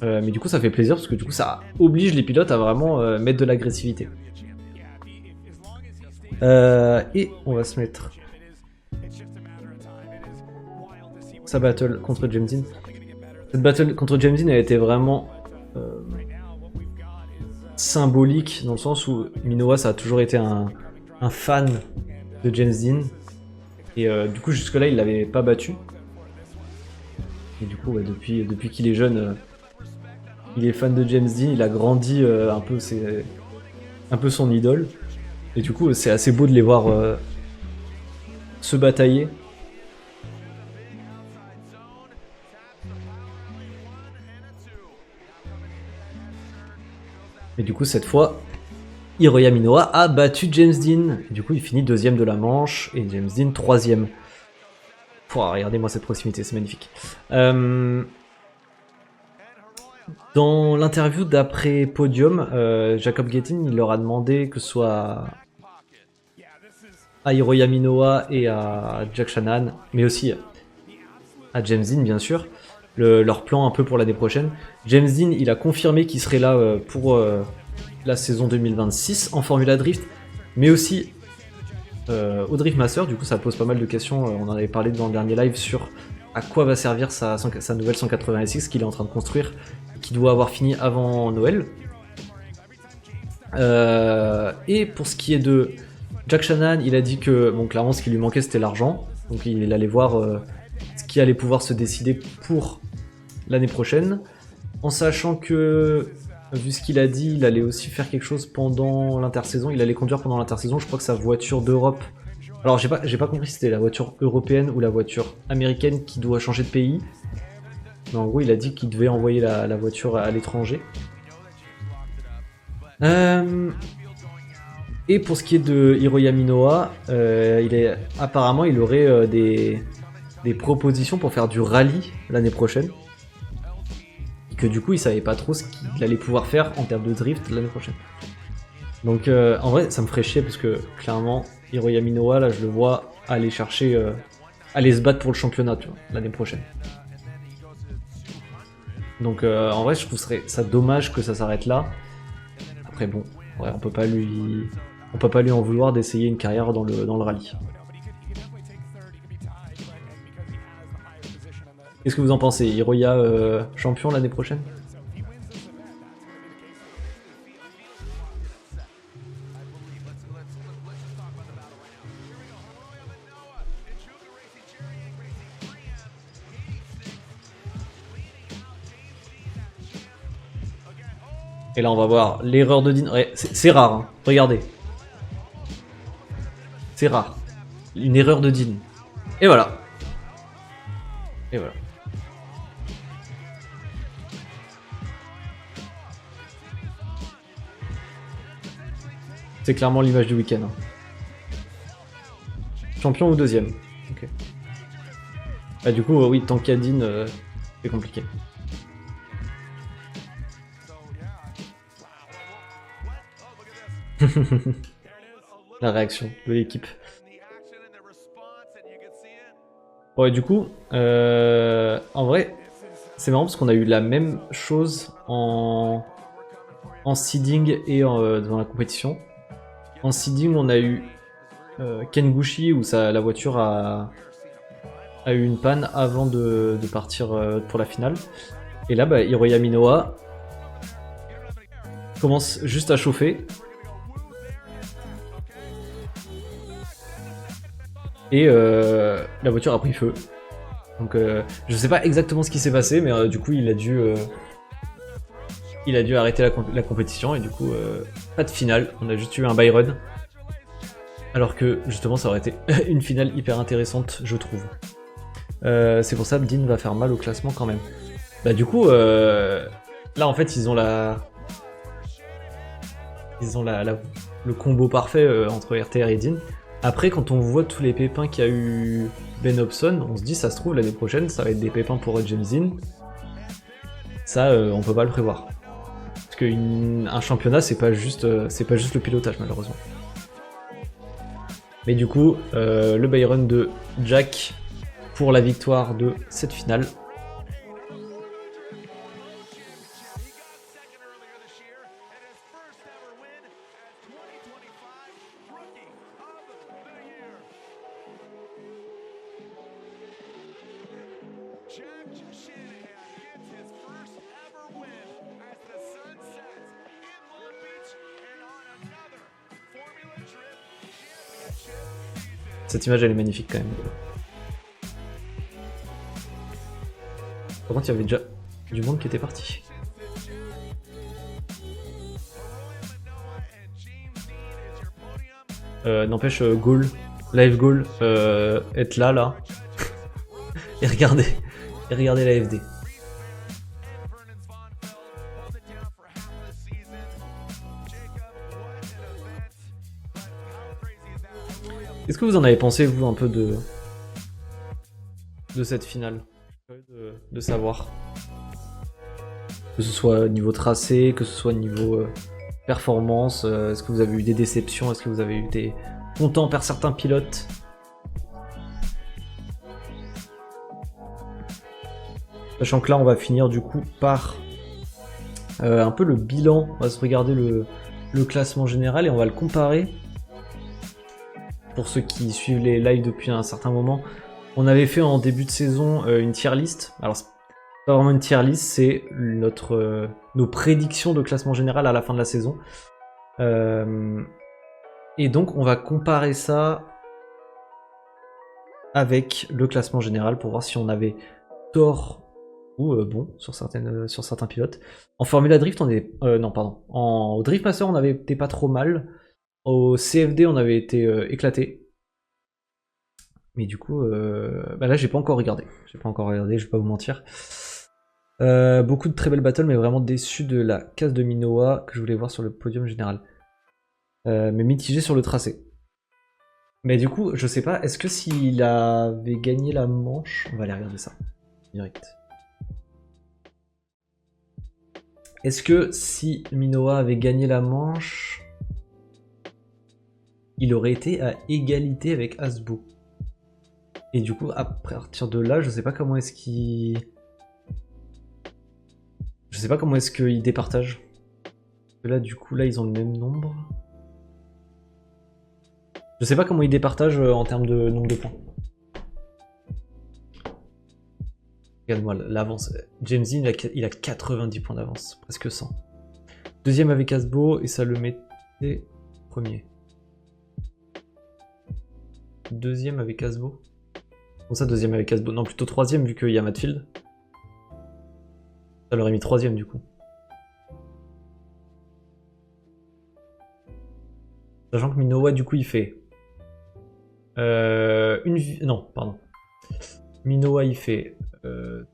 Mais du coup ça fait plaisir parce que du coup ça oblige les pilotes à vraiment mettre de l'agressivité. Et on va se mettre sa battle contre James Dean. Cette battle contre James Dean a été vraiment symbolique dans le sens où Minowa ça a toujours été un fan de James Dean et du coup jusque là il l'avait pas battu. Et du coup ouais, depuis qu'il est jeune il est fan de James Dean, il a grandi un peu son idole. Et du coup, c'est assez beau de les voir se batailler. Et du coup, cette fois, Hiroya Minowa a battu James Dean. Et du coup, il finit deuxième de la manche et James Dean troisième. Regardez-moi cette proximité, c'est magnifique. Dans l'interview d'après Podium, Jacob Gettin il leur a demandé que ce soit à Hiroya Minowa et à Jack Shanahan, mais aussi à James Dean bien sûr, leur plan un peu pour l'année prochaine. James Dean il a confirmé qu'il serait là pour la saison 2026 en Formula Drift, mais aussi au Drift Master. Du coup ça pose pas mal de questions, on en avait parlé dans le dernier live sur à quoi va servir sa nouvelle 186 qu'il est en train de construire, qui doit avoir fini avant Noël. Et pour ce qui est de Jack Shanahan, il a dit que bon, clairement ce qui lui manquait c'était l'argent, donc il allait voir ce qui allait pouvoir se décider pour l'année prochaine, en sachant que vu ce qu'il a dit, il allait aussi faire quelque chose pendant l'intersaison, il allait conduire pendant l'intersaison, je crois que sa voiture d'Europe, alors j'ai pas compris si c'était la voiture européenne ou la voiture américaine qui doit changer de pays, mais en gros il a dit qu'il devait envoyer la voiture à l'étranger. Et pour ce qui est de Hiroya Minowa, apparemment il aurait des propositions pour faire du rallye l'année prochaine. Et que du coup il savait pas trop ce qu'il allait pouvoir faire en termes de drift l'année prochaine. Donc en vrai ça me ferait chier parce que clairement Hiroya Minowa là je le vois aller chercher, aller se battre pour le championnat l'année prochaine. Donc en vrai je trouve ça dommage que ça s'arrête là. Après bon, ouais, on peut pas lui en vouloir d'essayer une carrière dans le rallye. Qu'est-ce que vous en pensez? Hiroya champion l'année prochaine? Et là on va voir l'erreur de Dean. Ouais, c'est rare, hein. Regardez. C'est rare. Une erreur de Dean. Et voilà. Et voilà. C'est clairement l'image du week-end. Hein. Champion ou deuxième? Ok. Bah du coup, oui, tant qu'il y a Dean, c'est compliqué. La réaction de l'équipe. Ouais, du coup, en vrai, c'est marrant parce qu'on a eu la même chose en seeding et dans la compétition. En seeding, on a eu Kengushi où la voiture a a eu une panne avant de partir pour la finale. Et là, bah, Hiroya Minoa commence juste à chauffer. Et la voiture a pris feu. Donc je sais pas exactement ce qui s'est passé, mais du coup il a dû arrêter la compétition et du coup pas de finale. On a juste eu un Byron. Alors que justement ça aurait été une finale hyper intéressante, je trouve. C'est pour ça que Dean va faire mal au classement quand même. Bah du coup là en fait ils ont le combo parfait entre RTR et Dean. Après, quand on voit tous les pépins qu'il y a eu Ben Hobson, on se dit, ça se trouve, l'année prochaine, ça va être des pépins pour James Dean. Ça, on peut pas le prévoir. Parce qu'un championnat, c'est pas juste le pilotage, malheureusement. Mais du coup, le Byron de Jack pour la victoire de cette finale. Cette image elle est magnifique quand même. Par contre il y avait déjà du monde qui était parti. N'empêche Goal, live Goal, être là. et regarder la FD. Qu'est-ce que vous en avez pensé, vous, un peu de cette finale? De savoir. Que ce soit niveau tracé, que ce soit niveau performance, est-ce que vous avez eu des déceptions, est-ce que vous avez eu des contents par certains pilotes? Sachant que là, on va finir du coup par un peu le bilan. On va se regarder le classement général et on va le comparer. Pour ceux qui suivent les lives depuis un certain moment, on avait fait en début de saison une tier list. Alors, c'est pas vraiment une tier list, c'est nos prédictions de classement général à la fin de la saison. Et donc, on va comparer ça avec le classement général pour voir si on avait tort ou bon sur certains pilotes. En Formula Drift, on est non pardon. En Drift Master, on avait été pas trop mal. Au CFD, on avait été éclaté. Mais du coup, bah là, j'ai pas encore regardé. Je vais pas vous mentir. Beaucoup de très belles battles, mais vraiment déçu de la casse de Minoa que je voulais voir sur le podium général. Mais mitigé sur le tracé. Mais du coup, je sais pas, est-ce que s'il avait gagné la manche... On va aller regarder ça, direct. Est-ce que si Minoa avait gagné la manche, il aurait été à égalité avec Asbo? Et du coup, à partir de là, je sais pas comment est-ce qu'il... Je sais pas comment est-ce qu'ils départagent. Là, du coup, là, ils ont le même nombre. Je sais pas comment ils départagent en termes de nombre de points. Regarde-moi l'avance. James Dean, il a 90 points d'avance, presque 100. Deuxième avec Asbo, et ça le mettait premier. Deuxième avec Asbo. Comment ça, deuxième avec Asbo? Non, plutôt troisième, vu qu'il y a Matfield. Ça l'aurait mis troisième, du coup. Sachant que Minowa, du coup, il fait... Non, pardon. Minowa, il fait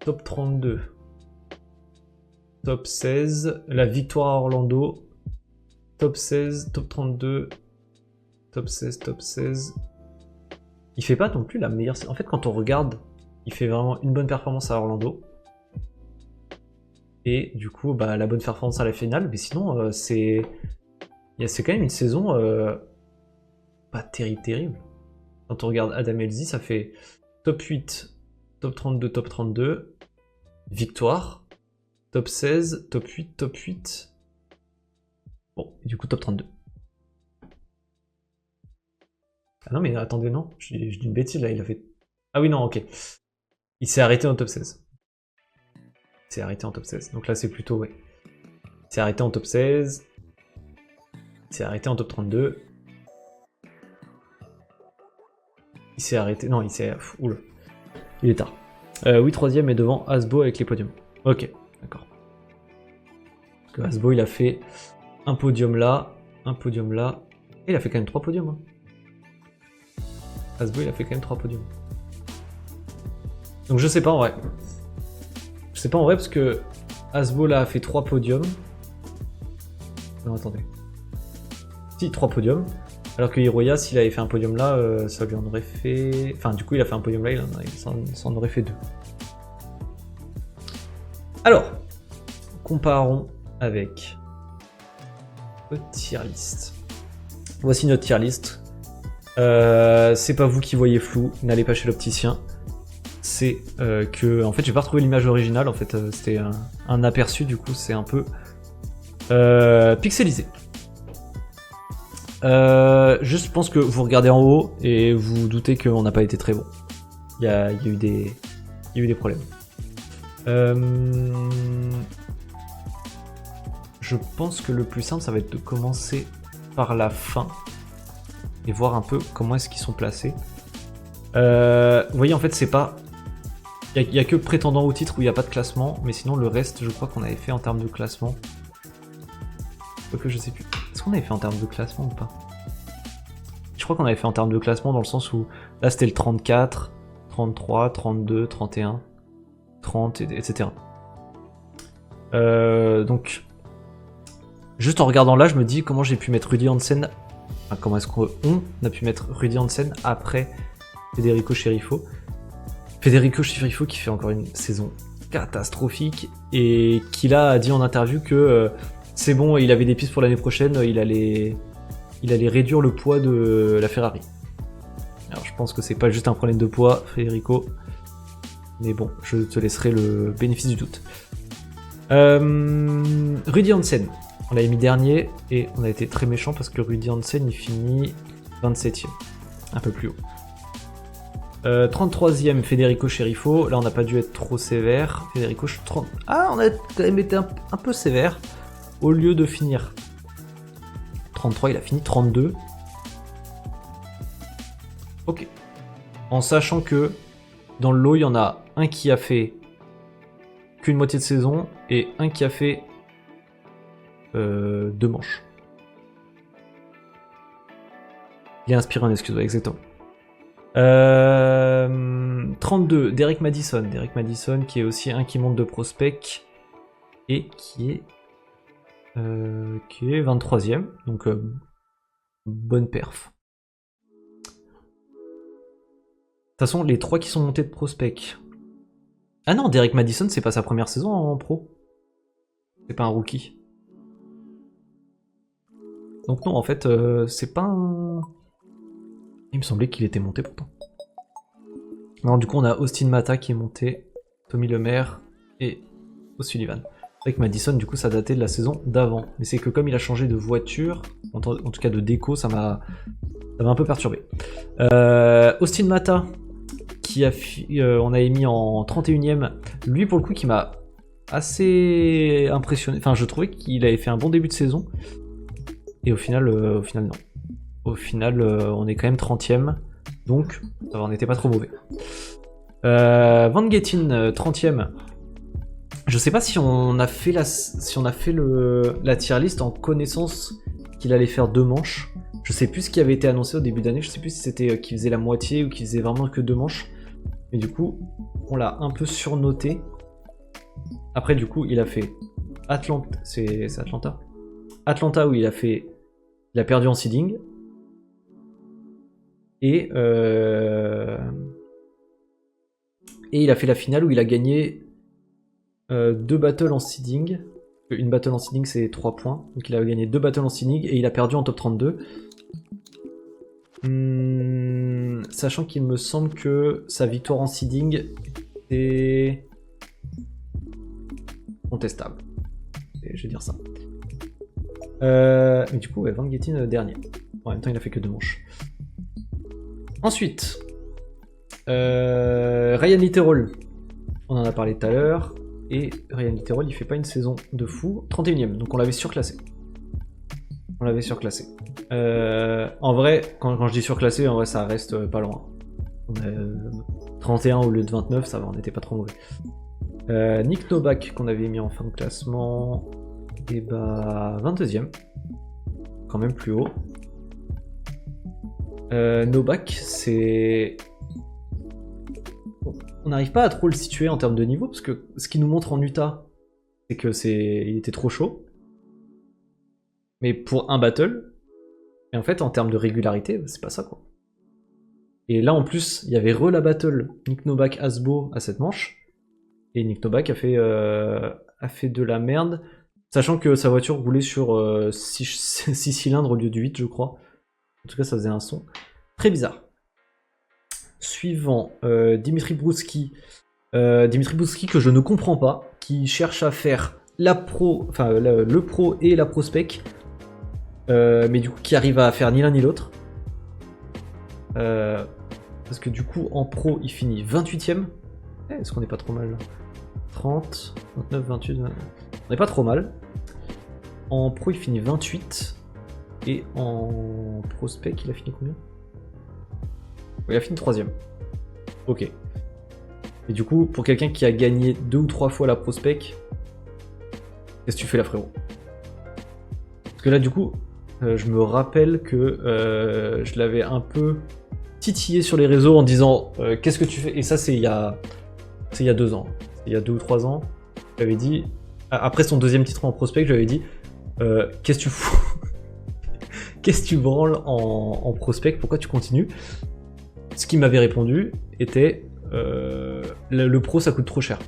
top 32, top 16, la victoire à Orlando, top 16, top 32, top 16, top 16. Il fait pas non plus la meilleure... En fait, quand on regarde, il fait vraiment une bonne performance à Orlando. Et du coup, bah, la bonne performance à la finale. Mais sinon, c'est quand même une saison pas terrible. Quand on regarde Adam Elzy, ça fait top 8, top 32, top 32, victoire, top 16, top 8, top 8. Bon, et du coup, top 32. Ah non, mais attendez, non, je dis une bêtise là, il a fait... Ah oui, non, ok. Il s'est arrêté en top 16. Il s'est arrêté en top 16. Donc là, c'est plutôt, ouais. Il s'est arrêté en top 16. Il s'est arrêté en top 32. Il s'est arrêté... Non, il s'est... Oula. Il est tard. Oui, troisième est devant Asbo avec les podiums. Ok, d'accord. Parce que Asbo, il a fait un podium là, un podium là. Et il a fait quand même 3 podiums. Hein. Asbo, il a fait quand même 3 podiums. Donc je sais pas en vrai. Je sais pas en vrai parce que Asbo là a fait 3 podiums. Non, attendez. Si, 3 podiums. Alors que Hiroya, s'il avait fait un podium là, ça lui en aurait fait... Enfin, du coup, il a fait un podium là, ça en aurait fait 2. Alors, comparons avec notre tier list. Voici notre tier list. C'est pas vous qui voyez flou, n'allez pas chez l'opticien. C'est que... En fait, j'ai pas retrouvé l'image originale, en fait, c'était un aperçu, du coup, c'est un peu pixelisé. Juste, je pense que vous regardez en haut et vous doutez qu'on n'a pas été très bon. Il y a eu des problèmes. Je pense que le plus simple, ça va être de commencer par la fin et voir un peu comment est-ce qu'ils sont placés. Vous voyez, en fait, c'est pas... Il y a que prétendant au titre où il n'y a pas de classement, mais sinon le reste, je crois qu'on avait fait en termes de classement. Que je sais plus. Est-ce qu'on avait fait en termes de classement ou pas? Je crois qu'on avait fait en termes de classement dans le sens où là c'était le 34, 33, 32, 31, 30, etc. Donc, juste en regardant là, je me dis comment j'ai pu mettre Rudy Hansen. Enfin, comment est-ce qu'on a pu mettre Rudy Hansen après Federico Scherifo. Federico Scherifo qui fait encore une saison catastrophique et qui là a dit en interview que c'est bon, il avait des pistes pour l'année prochaine, il allait réduire le poids de la Ferrari. Alors je pense que c'est pas juste un problème de poids, Federico, mais bon, je te laisserai le bénéfice du doute. Rudy Hansen, on l'avait mis dernier et on a été très méchant parce que Rudy Hansen il finit 27ème, un peu plus haut. 33ème Federico Scherifo, là on n'a pas dû être trop sévère. Federico 30... Ah, on a quand même été un peu sévère. Au lieu de finir 33, il a fini 32. Ok. En sachant que dans le lot, il y en a un qui a fait qu'une moitié de saison et un qui a fait 2 manches. Il est inspirant, excuse-moi, exactement. 32, Derek Madison. Derek Madison qui est aussi un qui monte de prospect et qui est 23ème, donc bonne perf. De toute façon, les 3 qui sont montés de prospect. Ah non, Derek Madison, c'est pas sa première saison en pro. C'est pas un rookie. Donc non, en fait, c'est pas un... Il me semblait qu'il était monté pourtant. Alors du coup, on a Austin Mata qui est monté, Tommy Lemaire et O'Sullivan. Avec Madison, du coup, ça datait de la saison d'avant. Mais c'est que comme il a changé de voiture, en tout cas de déco, ça m'a un peu perturbé. Austin Mata, qui a on avait mis en 31ème. Lui, pour le coup, qui m'a assez impressionné. Enfin, je trouvais qu'il avait fait un bon début de saison. Et au final non. Au final, on est quand même 30ème. Donc, ça va, on n'était pas trop mauvais. Van Gettin, 30ème. Je sais pas si on a fait la tier list en connaissance qu'il allait faire 2 manches. Je sais plus ce qui avait été annoncé au début d'année. Je sais plus si c'était qu'il faisait la moitié ou qu'il faisait vraiment que 2 manches. Mais du coup, on l'a un peu surnoté. Après, du coup, il a fait Atlanta. C'est Atlanta. Atlanta où il a perdu en seeding. Et il a fait la finale où il a gagné 2 battles en seeding. Une battle en seeding c'est 3 points. Donc il a gagné 2 battles en seeding et il a perdu en top 32. Sachant qu'il me semble que sa victoire en seeding est contestable. Et je vais dire ça. Mais du coup, ouais, Van Gettin dernier. En même temps, il a fait que 2 manches. Ensuite, Ryan Litterall. on en a parlé tout à l'heure. Et Ryan Litterol, il fait pas une saison de fou. 31ème, donc on l'avait surclassé. En vrai, quand je dis surclassé, en vrai ça reste pas loin. On a 31 au lieu de 29, ça va, on n'était pas trop mauvais. Nick Novak, qu'on avait mis en fin de classement, et bah 22ème. Quand même plus haut. Novak, c'est... On n'arrive pas à trop le situer en termes de niveau, parce que ce qu'il nous montre en Utah, c'est que il était trop chaud. Mais pour un battle, et en fait en termes de régularité, c'est pas ça quoi. Et là en plus, il y avait la battle Nick Novak Asbo à cette manche, et Nick Novak a fait de la merde, sachant que sa voiture roulait sur 6 cylindres au lieu de 8 je crois. En tout cas ça faisait un son très bizarre. Suivant, Dimitri Brouski. Dimitri Brouski que je ne comprends pas, qui cherche à faire le pro et la prospec, mais du coup qui arrive à faire ni l'un ni l'autre. Parce que du coup en pro il finit 28ème. Est-ce qu'on n'est pas trop mal là? 30, 29, 28, 29. On n'est pas trop mal. En pro il finit 28. Et en prospec il a fini combien? Il a fini 3ème. Ok. Et du coup, pour quelqu'un qui a gagné 2 ou 3 fois la prospec, qu'est-ce que tu fais là, frérot? Parce que là, du coup, je me rappelle que je l'avais un peu titillé sur les réseaux en disant qu'est-ce que tu fais? Et ça, c'est il y a 2 ans. Il y a 2 ou 3 ans. J'avais dit, après son 2ème titre en prospect, j'avais dit qu'est-ce que tu fous? Qu'est-ce que tu branles en prospect? Pourquoi tu continues? Ce qu'il m'avait répondu était le pro ça coûte trop cher.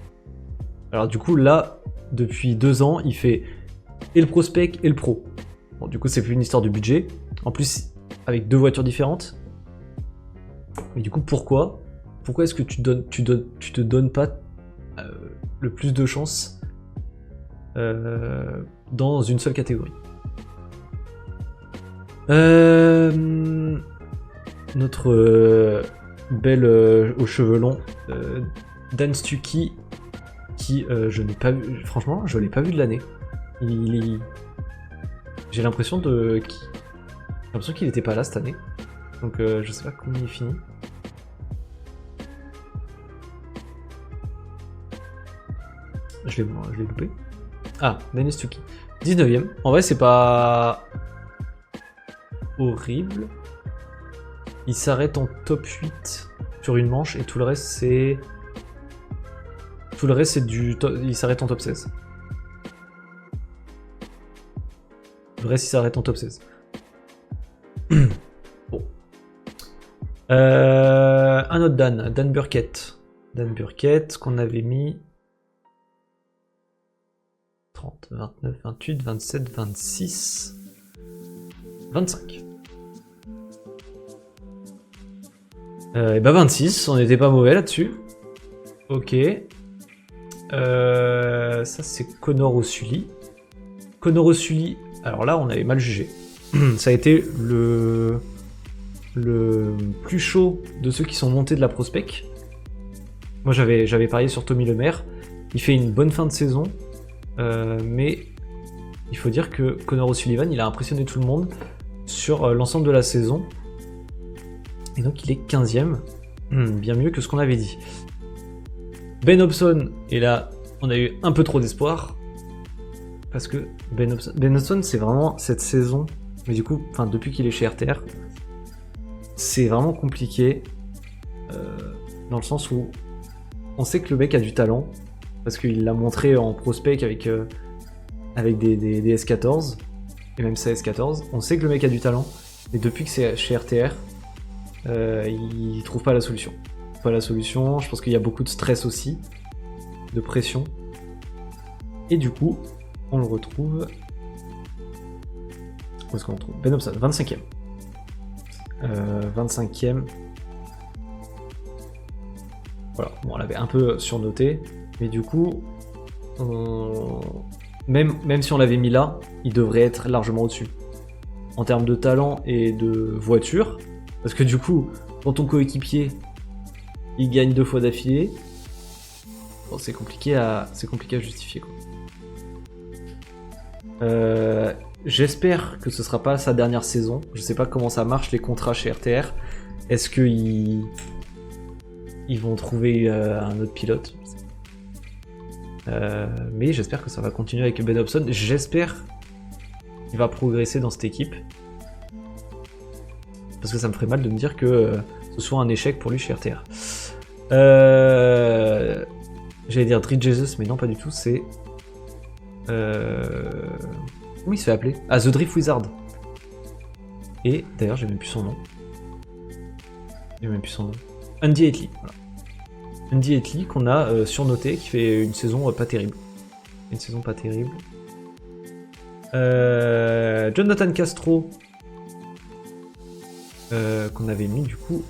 Alors du coup là, depuis 2 ans, il fait et le prospect et le pro. Bon, du coup c'est plus une histoire de budget. En plus avec 2 voitures différentes. Mais du coup pourquoi est-ce que tu te donnes pas le plus de chance dans une seule catégorie? Notre belle aux cheveux longs, Dan Stuckey, qui je n'ai pas vu, franchement, je l'ai pas vu de l'année. J'ai l'impression qu'il était pas là cette année. Donc je sais pas comment il finit. Je l'ai loupé. Ah, Dan Stuckey. 19ème. En vrai, c'est pas horrible. Il s'arrête en top 8 sur une manche et tout le reste c'est... Il s'arrête en top 16. Le reste il s'arrête en top 16. Bon. Un autre Dan Burkett. Dan Burkett qu'on avait mis 30, 29, 28, 27, 26, 25. Et bah 26, on n'était pas mauvais là-dessus. Ok. Ça c'est Connor O'Sully. Connor O'Sully, alors là on avait mal jugé. Ça a été le plus chaud de ceux qui sont montés de la prospec. Moi j'avais parié sur Tommy Lemaire. Il fait une bonne fin de saison. Mais il faut dire que Connor O'Sullivan il a impressionné tout le monde sur l'ensemble de la saison. Et donc il est 15ème, bien mieux que ce qu'on avait dit. Ben Hobson, et là on a eu un peu trop d'espoir, parce que Ben Hobson c'est vraiment cette saison, mais du coup, depuis qu'il est chez RTR, c'est vraiment compliqué, dans le sens où on sait que le mec a du talent, parce qu'il l'a montré en prospect avec des S14, et même sa S14, on sait que le mec a du talent, mais depuis que c'est chez RTR, il trouve pas la solution. Je pense qu'il y a beaucoup de stress aussi, de pression. Et du coup, on le retrouve... Où est-ce qu'on le retrouve? Ben Hobson, 25ème. 25ème. Voilà, bon, on l'avait un peu surnoté, mais du coup, même si on l'avait mis là, il devrait être largement au-dessus. En termes de talent et de voiture, parce que du coup, quand ton coéquipier, il gagne 2 fois d'affilée, Bon, c'est compliqué à justifier, quoi. J'espère que ce sera pas sa dernière saison. Je sais pas comment ça marche les contrats chez RTR. Est-ce qu'ils vont trouver un autre pilote? Mais j'espère que ça va continuer avec Ben Hobson. J'espère qu'il va progresser dans cette équipe. Parce que ça me ferait mal de me dire que ce soit un échec pour lui chez RTR. J'allais dire Drit Jesus, mais non, pas du tout. C'est... Comment il se fait appeler? Ah, The Drift Wizard. Et d'ailleurs, j'ai même plus son nom. Andy Etley. Voilà. Andy Etley qu'on a surnoté, qui fait une saison pas terrible. Jonathan Castro, qu'on avait mis du coup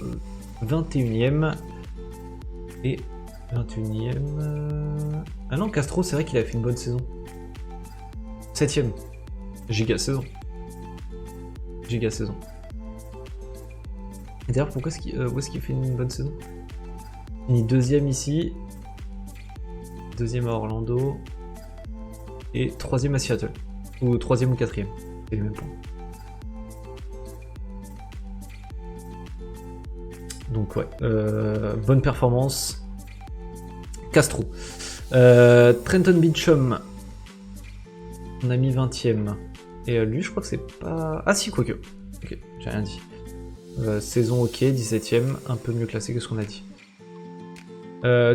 21ème. Et 21ème... Ah non, Castro, c'est vrai qu'il a fait une bonne saison. 7ème. Giga saison. Et d'ailleurs, pourquoi où est-ce qu'il fait une bonne saison? Il est 2ème ici. 2ème à Orlando. Et 3ème à Seattle. Ou 3ème ou 4ème. C'est les mêmes points. Donc ouais, bonne performance. Castro. Trenton Beecham, on a mis 20ème. Et lui, je crois que c'est pas... Ah si, quoique. Ok, j'ai rien dit. Saison ok, 17ème, un peu mieux classé que ce qu'on a dit.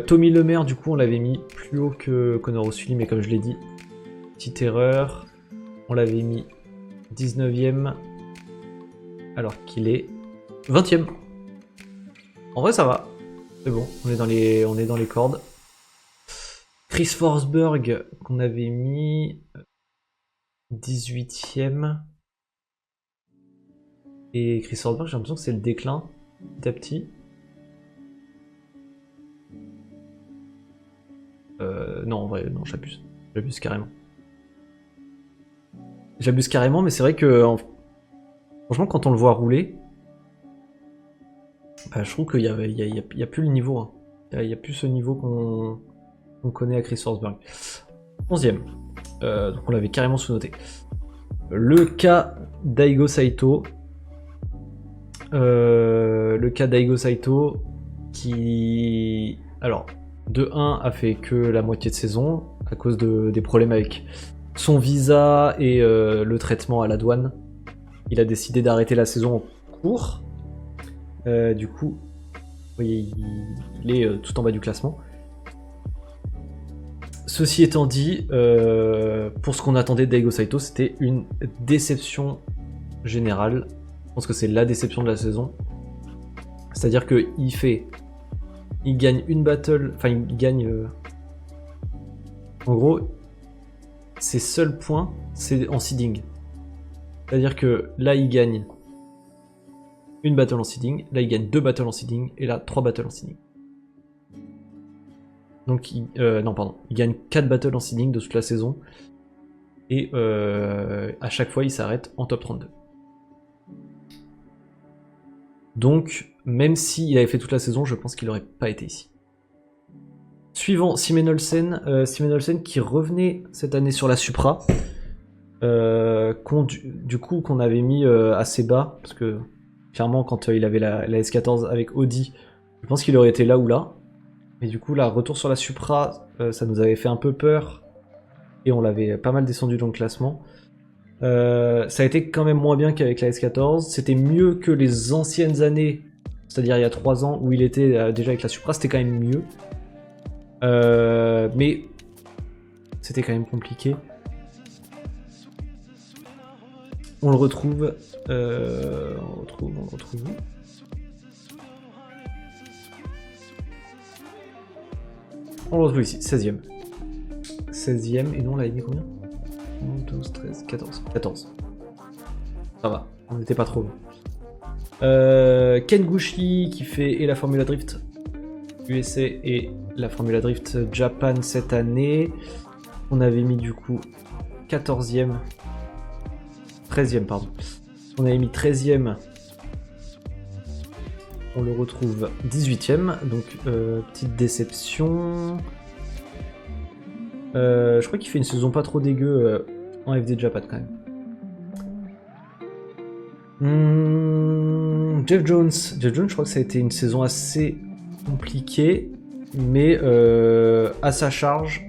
Tommy Lemaire, du coup, on l'avait mis plus haut que Connor O'Sully, mais comme je l'ai dit, petite erreur. On l'avait mis 19ème, alors qu'il est 20ème. En vrai, ça va. C'est bon, on est dans les cordes. Chris Forsberg, qu'on avait mis 18ème. Et Chris Forsberg, j'ai l'impression que c'est le déclin, petit à petit. Non, en vrai, non, j'abuse. J'abuse carrément. Mais c'est vrai que, franchement, quand on le voit rouler, bah, je trouve qu'il y a plus le niveau. Hein. Il n'y a plus ce niveau qu'on connaît à Chris Forsberg. 11ème. Donc on l'avait carrément sous-noté. Le cas Daigo Saito. Qui... Alors, de 1 a fait que la moitié de saison à cause des problèmes avec son visa et le traitement à la douane. Il a décidé d'arrêter la saison en cours. Du coup, vous voyez, il est tout en bas du classement. Ceci étant dit, pour ce qu'on attendait de Daigo Saito, c'était une déception générale. Je pense que c'est la déception de la saison. C'est-à-dire qu'il gagne une battle, enfin il gagne... en gros, ses seuls points, c'est en seeding. C'est-à-dire que là, il gagne une battle en seeding, là, il gagne 2 battles en seeding, et là, 3 battles en seeding. Donc, il gagne 4 battles en seeding de toute la saison, et à chaque fois, il s'arrête en top 32. Donc, même s'il avait fait toute la saison, je pense qu'il n'aurait pas été ici. Suivant, Simen Olsen qui revenait cette année sur la Supra, qu'on avait mis assez bas, parce que clairement quand il avait la S14 avec Audi, je pense qu'il aurait été là ou là. Mais du coup là, retour sur la Supra, ça nous avait fait un peu peur, et on l'avait pas mal descendu dans le classement. Ça a été quand même moins bien qu'avec la S14, c'était mieux que les anciennes années, c'est-à-dire il y a 3 ans où il était déjà avec la Supra, c'était quand même mieux. Mais c'était quand même compliqué. On le retrouve. On le retrouve. On le retrouve ici, 16ème. 16ème, et nous on l'avait mis combien? 12, 13, 14. 14. Ça va, on n'était pas trop loin. Ken Gushi qui fait et la Formula Drift USA et la Formula Drift Japan cette année. On avait mis du coup 14ème. 13ème, pardon. On avait mis 13ème. On le retrouve 18ème. Donc, petite déception. Je crois qu'il fait une saison pas trop dégueu en FD Japan quand même. Jeff Jones, je crois que ça a été une saison assez compliquée, mais à sa charge.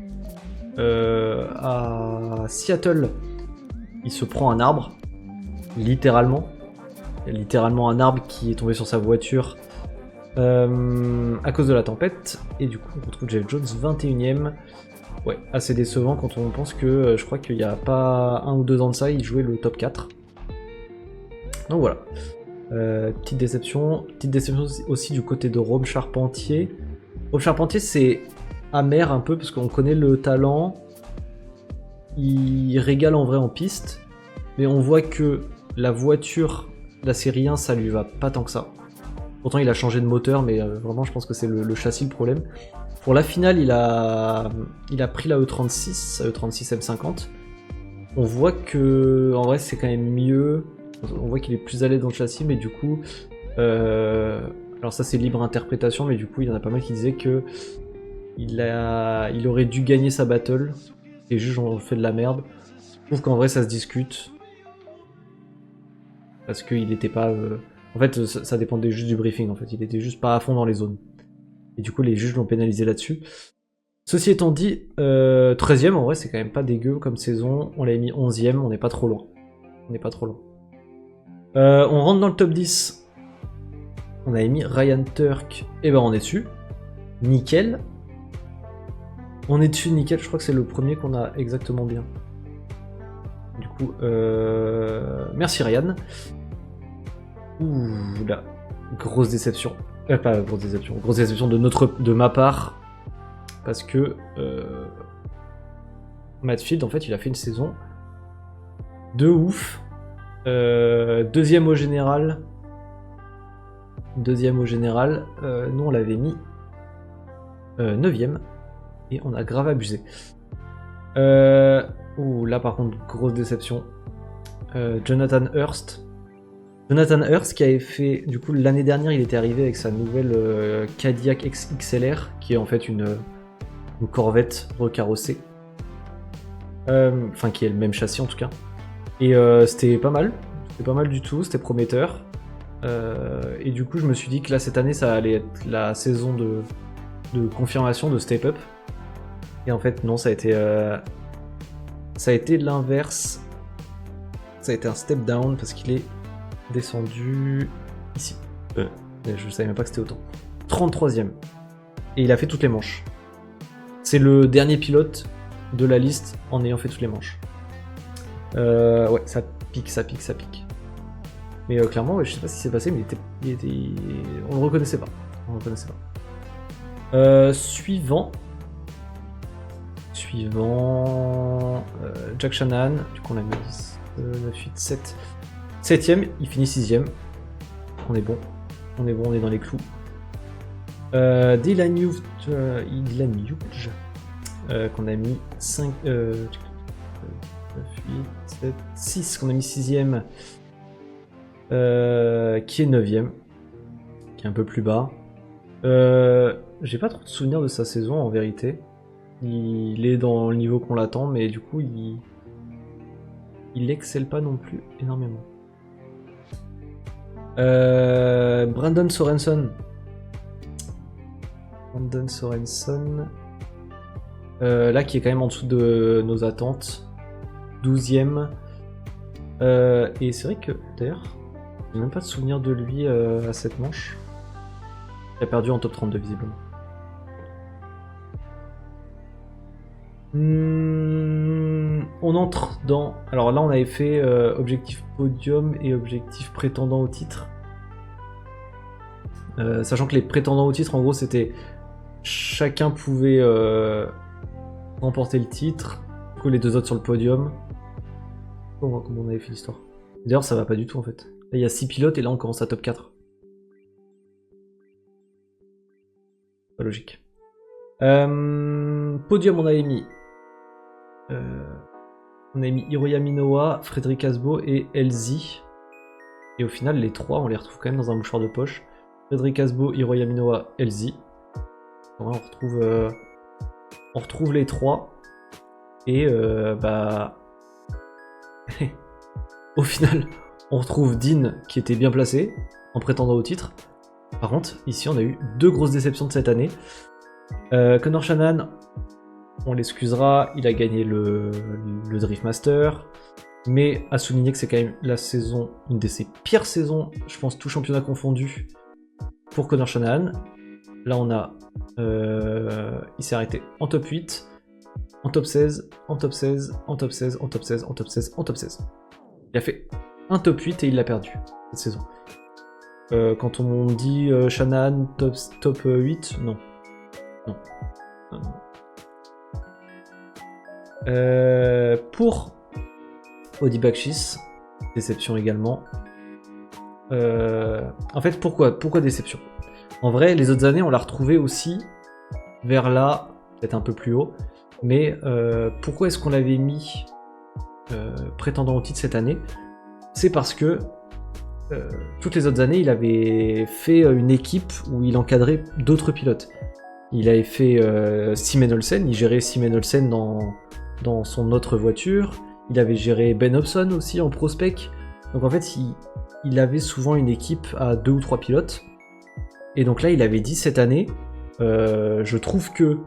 À Seattle, il se prend un arbre, littéralement. Il y a littéralement un arbre qui est tombé sur sa voiture à cause de la tempête. Et du coup, on retrouve Jeff Jones 21ème. Ouais, assez décevant quand on pense que je crois qu'il n'y a pas 1 ou 2 ans de ça, il jouait le top 4. Donc voilà. Petite déception aussi du côté de Rob Charpentier. Rob Charpentier, c'est amer un peu parce qu'on connaît le talent. Il régale en vrai en piste, mais on voit que la voiture, la série 1, ça lui va pas tant que ça. Pourtant, il a changé de moteur, mais vraiment, je pense que c'est le châssis le problème. Pour la finale, il a pris la E36, la E36 M50. On voit que, en vrai, c'est quand même mieux. On voit qu'il est plus à l'aise dans le châssis, mais du coup, alors ça c'est libre interprétation, mais du coup, il y en a pas mal qui disaient que il aurait dû gagner sa battle. Les juges ont fait de la merde. Je trouve qu'en vrai, ça se discute. Parce qu'il était pas... En fait, ça dépendait juste du briefing, en fait. Il était juste pas à fond dans les zones. Et du coup, les juges l'ont pénalisé là-dessus. Ceci étant dit, 13ème, en vrai, c'est quand même pas dégueu comme saison. On l'a mis 11ème, on n'est pas trop loin. On n'est pas trop loin. On rentre dans le top 10. On avait mis Ryan Turk. Et ben, on est dessus. Nickel. On est dessus, nickel. Je crois que c'est le premier qu'on a exactement bien. Du coup, merci Ryan. Ouh là, grosse déception. Pas grosse déception de ma part. Parce que Matfield, en fait, il a fait une saison de ouf. Deuxième au général. Nous, on l'avait mis 9ème. Et on a grave abusé. Ouh, là par contre, grosse déception. Jonathan Hurst. Jonathan Hurst qui avait fait, du coup l'année dernière, il était arrivé avec sa nouvelle Cadillac XLR, qui est en fait une Corvette recarrossée. Enfin, qui est le même châssis en tout cas. Et c'était pas mal. C'était pas mal du tout, c'était prometteur. Et du coup, je me suis dit que là, cette année, ça allait être la saison de confirmation de Step Up. Et en fait, non, ça a été l'inverse. Ça a été un step down parce qu'il est descendu ici. Je savais même pas que c'était autant. 33ème. Et il a fait toutes les manches. C'est le dernier pilote de la liste en ayant fait toutes les manches. Ouais, ça pique. Mais clairement, ouais, je sais pas ce qui s'est passé, mais on le reconnaissait pas. Suivant, Jack Shanahan, du coup on a mis 10, 9, 8, 7. 7ème, il finit 6ème. On est bon, on est dans les clous. Dylan Hughes, qu'on a mis 5, 9, 8, 7, 6, qu'on a mis 6ème, qui est 9ème, qui est un peu plus bas. J'ai pas trop de souvenirs de sa saison en vérité. Il est dans le niveau qu'on l'attend, mais du coup, il excelle pas non plus énormément. Brandon Sorensen. Là, qui est quand même en dessous de nos attentes. 12ème. Et c'est vrai que, d'ailleurs, j'ai même pas de souvenir de lui à cette manche. Il a perdu en top 32, visiblement. On entre dans... Alors là, on avait fait objectif podium et objectif prétendant au titre. Sachant que les prétendants au titre, en gros, c'était... Chacun pouvait remporter le titre. Du coup, les deux autres sur le podium. On voit comment on avait fait l'histoire. D'ailleurs, ça va pas du tout, en fait. Là, il y a 6 pilotes et là, on commence à top 4. Pas logique. Podium, on avait mis Hiroya Minowa, Frédéric Asbo et Elzy. Et au final, les trois, on les retrouve quand même dans un mouchoir de poche. Frédéric Asbo, Hiroya Minowa, Elzy. On retrouve les trois. Et au final, on retrouve Dean qui était bien placé en prétendant au titre. Par contre, ici, on a eu 2 grosses déceptions de cette année. Connor Shannon, on l'excusera, il a gagné le Drift Master, mais à souligner que c'est quand même la saison, une de ses pires saisons, je pense tout championnat confondu, pour Connor Shannon. Là, on a, il s'est arrêté en top 8, en top 16, en top 16, en top 16, en top 16, en top 16, en top 16. Il a fait un top 8 et il l'a perdu cette saison. Quand on dit Shannon top 8, non. Non. Pour Odi Bakshis, déception également. En fait, pourquoi déception? En vrai, les autres années, on l'a retrouvé aussi vers là, peut-être un peu plus haut. Mais pourquoi est-ce qu'on l'avait mis prétendant au titre cette année? C'est parce que toutes les autres années, il avait fait une équipe où il encadrait d'autres pilotes. Il avait fait Simen Olsen, il gérait Simen Olsen dans son autre voiture. Il avait géré Ben Hobson aussi en prospect. Donc en fait, il avait souvent une équipe à 2 ou 3 pilotes. Et donc là, il avait dit cette année, je trouve que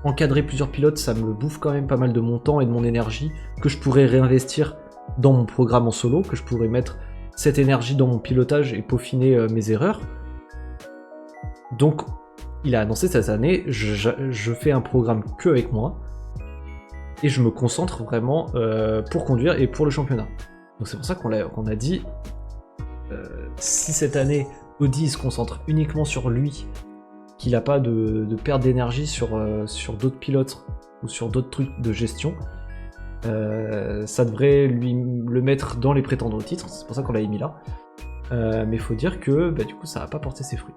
encadrer plusieurs pilotes, ça me bouffe quand même pas mal de mon temps et de mon énergie, que je pourrais réinvestir dans mon programme en solo, que je pourrais mettre cette énergie dans mon pilotage et peaufiner mes erreurs. Donc, il a annoncé cette année, je fais un programme que avec moi, et je me concentre vraiment pour conduire et pour le championnat. Donc c'est pour ça qu'on a dit, si cette année, Audi se concentre uniquement sur lui, qu'il n'a pas de perte d'énergie sur d'autres pilotes ou sur d'autres trucs de gestion, ça devrait lui le mettre dans les prétendants au titre, c'est pour ça qu'on l'avait mis là. Mais il faut dire que du coup ça n'a pas porté ses fruits.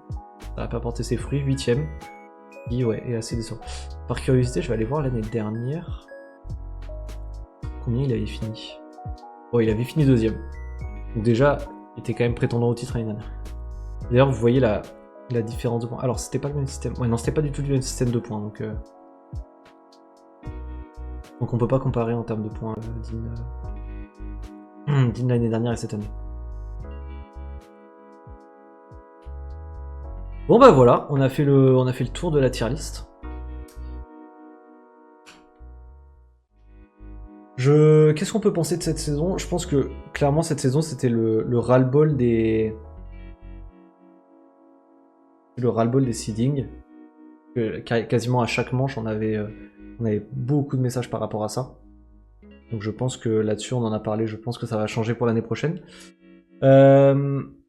Ça n'a pas porté ses fruits, 8ème, qui est assez décevant. Par curiosité, je vais aller voir l'année dernière. Combien il avait fini? Bon, il avait fini 2ème. Donc déjà, il était quand même prétendant au titre l'année dernière. D'ailleurs, vous voyez la différence de points. Alors, c'était pas le même système. Ouais, non, c'était pas du tout le même système de points, donc on peut pas comparer en termes de points Dean l'année dernière et cette année. Bon bah voilà, on a fait le tour de la tier list. Qu'est-ce qu'on peut penser de cette saison? Je pense que clairement cette saison c'était le ras-le-bol des seedings. Quasiment à chaque manche on avait beaucoup de messages par rapport à ça. Donc je pense que là-dessus on en a parlé, je pense que ça va changer pour l'année prochaine.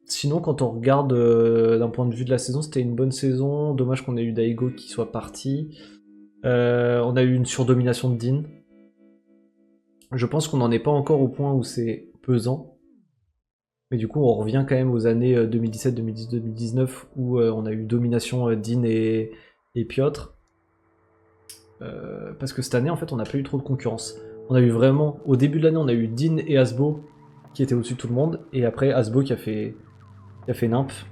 Sinon quand on regarde d'un point de vue de la saison, c'était une bonne saison. Dommage qu'on ait eu Daigo qui soit parti. On a eu une surdomination de Dean. Je pense qu'on n'en est pas encore au point où c'est pesant. Mais du coup, on revient quand même aux années 2017, 2018, 2019 où on a eu domination Dean et Piotr. Parce que cette année, en fait, on n'a pas eu trop de concurrence. On a eu vraiment, au début de l'année, on a eu Dean et Asbo qui étaient au-dessus de tout le monde. Et après, Asbo qui a fait nymph.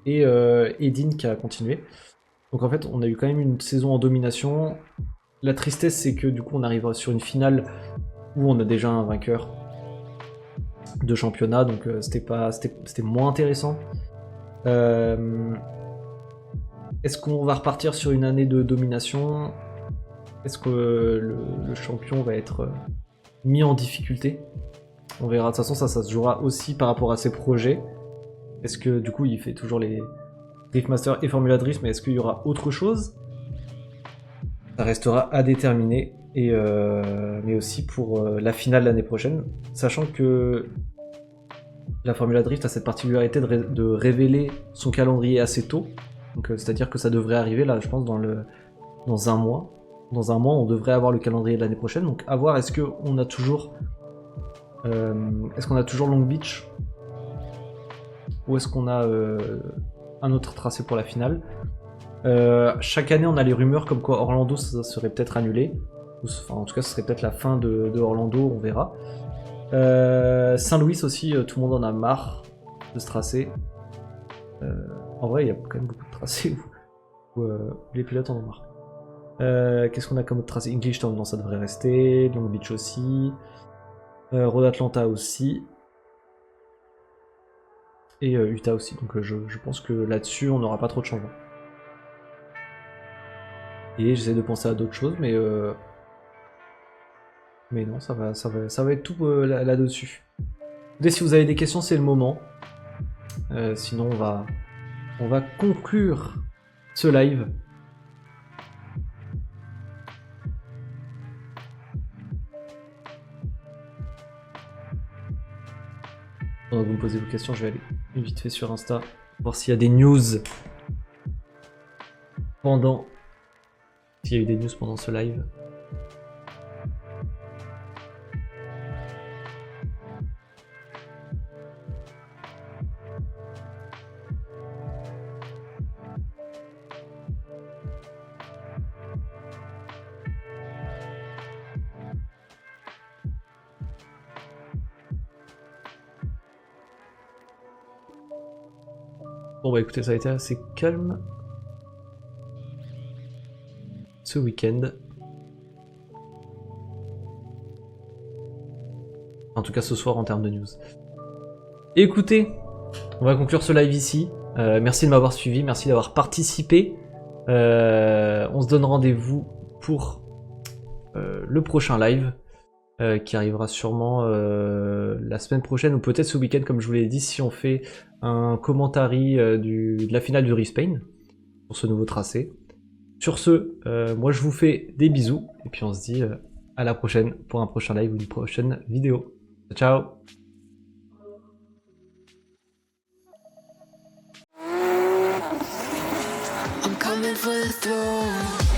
Et Dean qui a continué. Donc en fait, on a eu quand même une saison en domination. La tristesse, c'est que du coup, on arrive sur une finale où on a déjà un vainqueur de championnat, donc c'était moins intéressant. Est-ce qu'on va repartir sur une année de domination? Est-ce que le champion va être mis en difficulté? On verra. De toute façon, ça se jouera aussi par rapport à ses projets. Est-ce que du coup, il fait toujours les Drift Master et Formula Drift, mais est-ce qu'il y aura autre chose? Ça restera à déterminer, mais aussi pour la finale l'année prochaine, sachant que la Formula Drift a cette particularité de révéler son calendrier assez tôt, donc c'est-à-dire que ça devrait arriver là, je pense, dans un mois. Dans un mois, on devrait avoir le calendrier de l'année prochaine, donc à voir, est-ce qu'on a toujours Long Beach, ou est-ce qu'on a un autre tracé pour la finale? Chaque année on a les rumeurs comme quoi Orlando ça serait peut-être annulé, enfin en tout cas ce serait peut-être la fin de Orlando, on verra. Saint-Louis aussi, tout le monde en a marre de ce tracé. En vrai il y a quand même beaucoup de tracés où les pilotes en ont marre. Qu'est-ce qu'on a comme autre tracé? English Town, non, ça devrait rester. Long Beach aussi. Road Atlanta aussi. Et Utah aussi. Donc je pense que là-dessus, on n'aura pas trop de changements. Et j'essaie de penser à d'autres choses, mais non, ça va être tout là-dessus. Dès si vous avez des questions, c'est le moment. Sinon, on va conclure ce live. Pendant que vous me posez vos questions, je vais aller vite fait sur Insta, voir s'il y a des news pendant... S'il y a eu des news pendant ce live. Bon bah écoutez, ça a été assez calme ce week-end. En tout cas ce soir en termes de news. Écoutez, on va conclure ce live ici. Merci de m'avoir suivi, merci d'avoir participé. On se donne rendez-vous pour le prochain live qui arrivera sûrement la semaine prochaine ou peut-être ce week-end comme je vous l'ai dit si on fait un commentary de la finale du Rift-Pain pour ce nouveau tracé. Sur ce, moi je vous fais des bisous et puis on se dit à la prochaine pour un prochain live ou une prochaine vidéo. Ciao. I'm coming for the throne.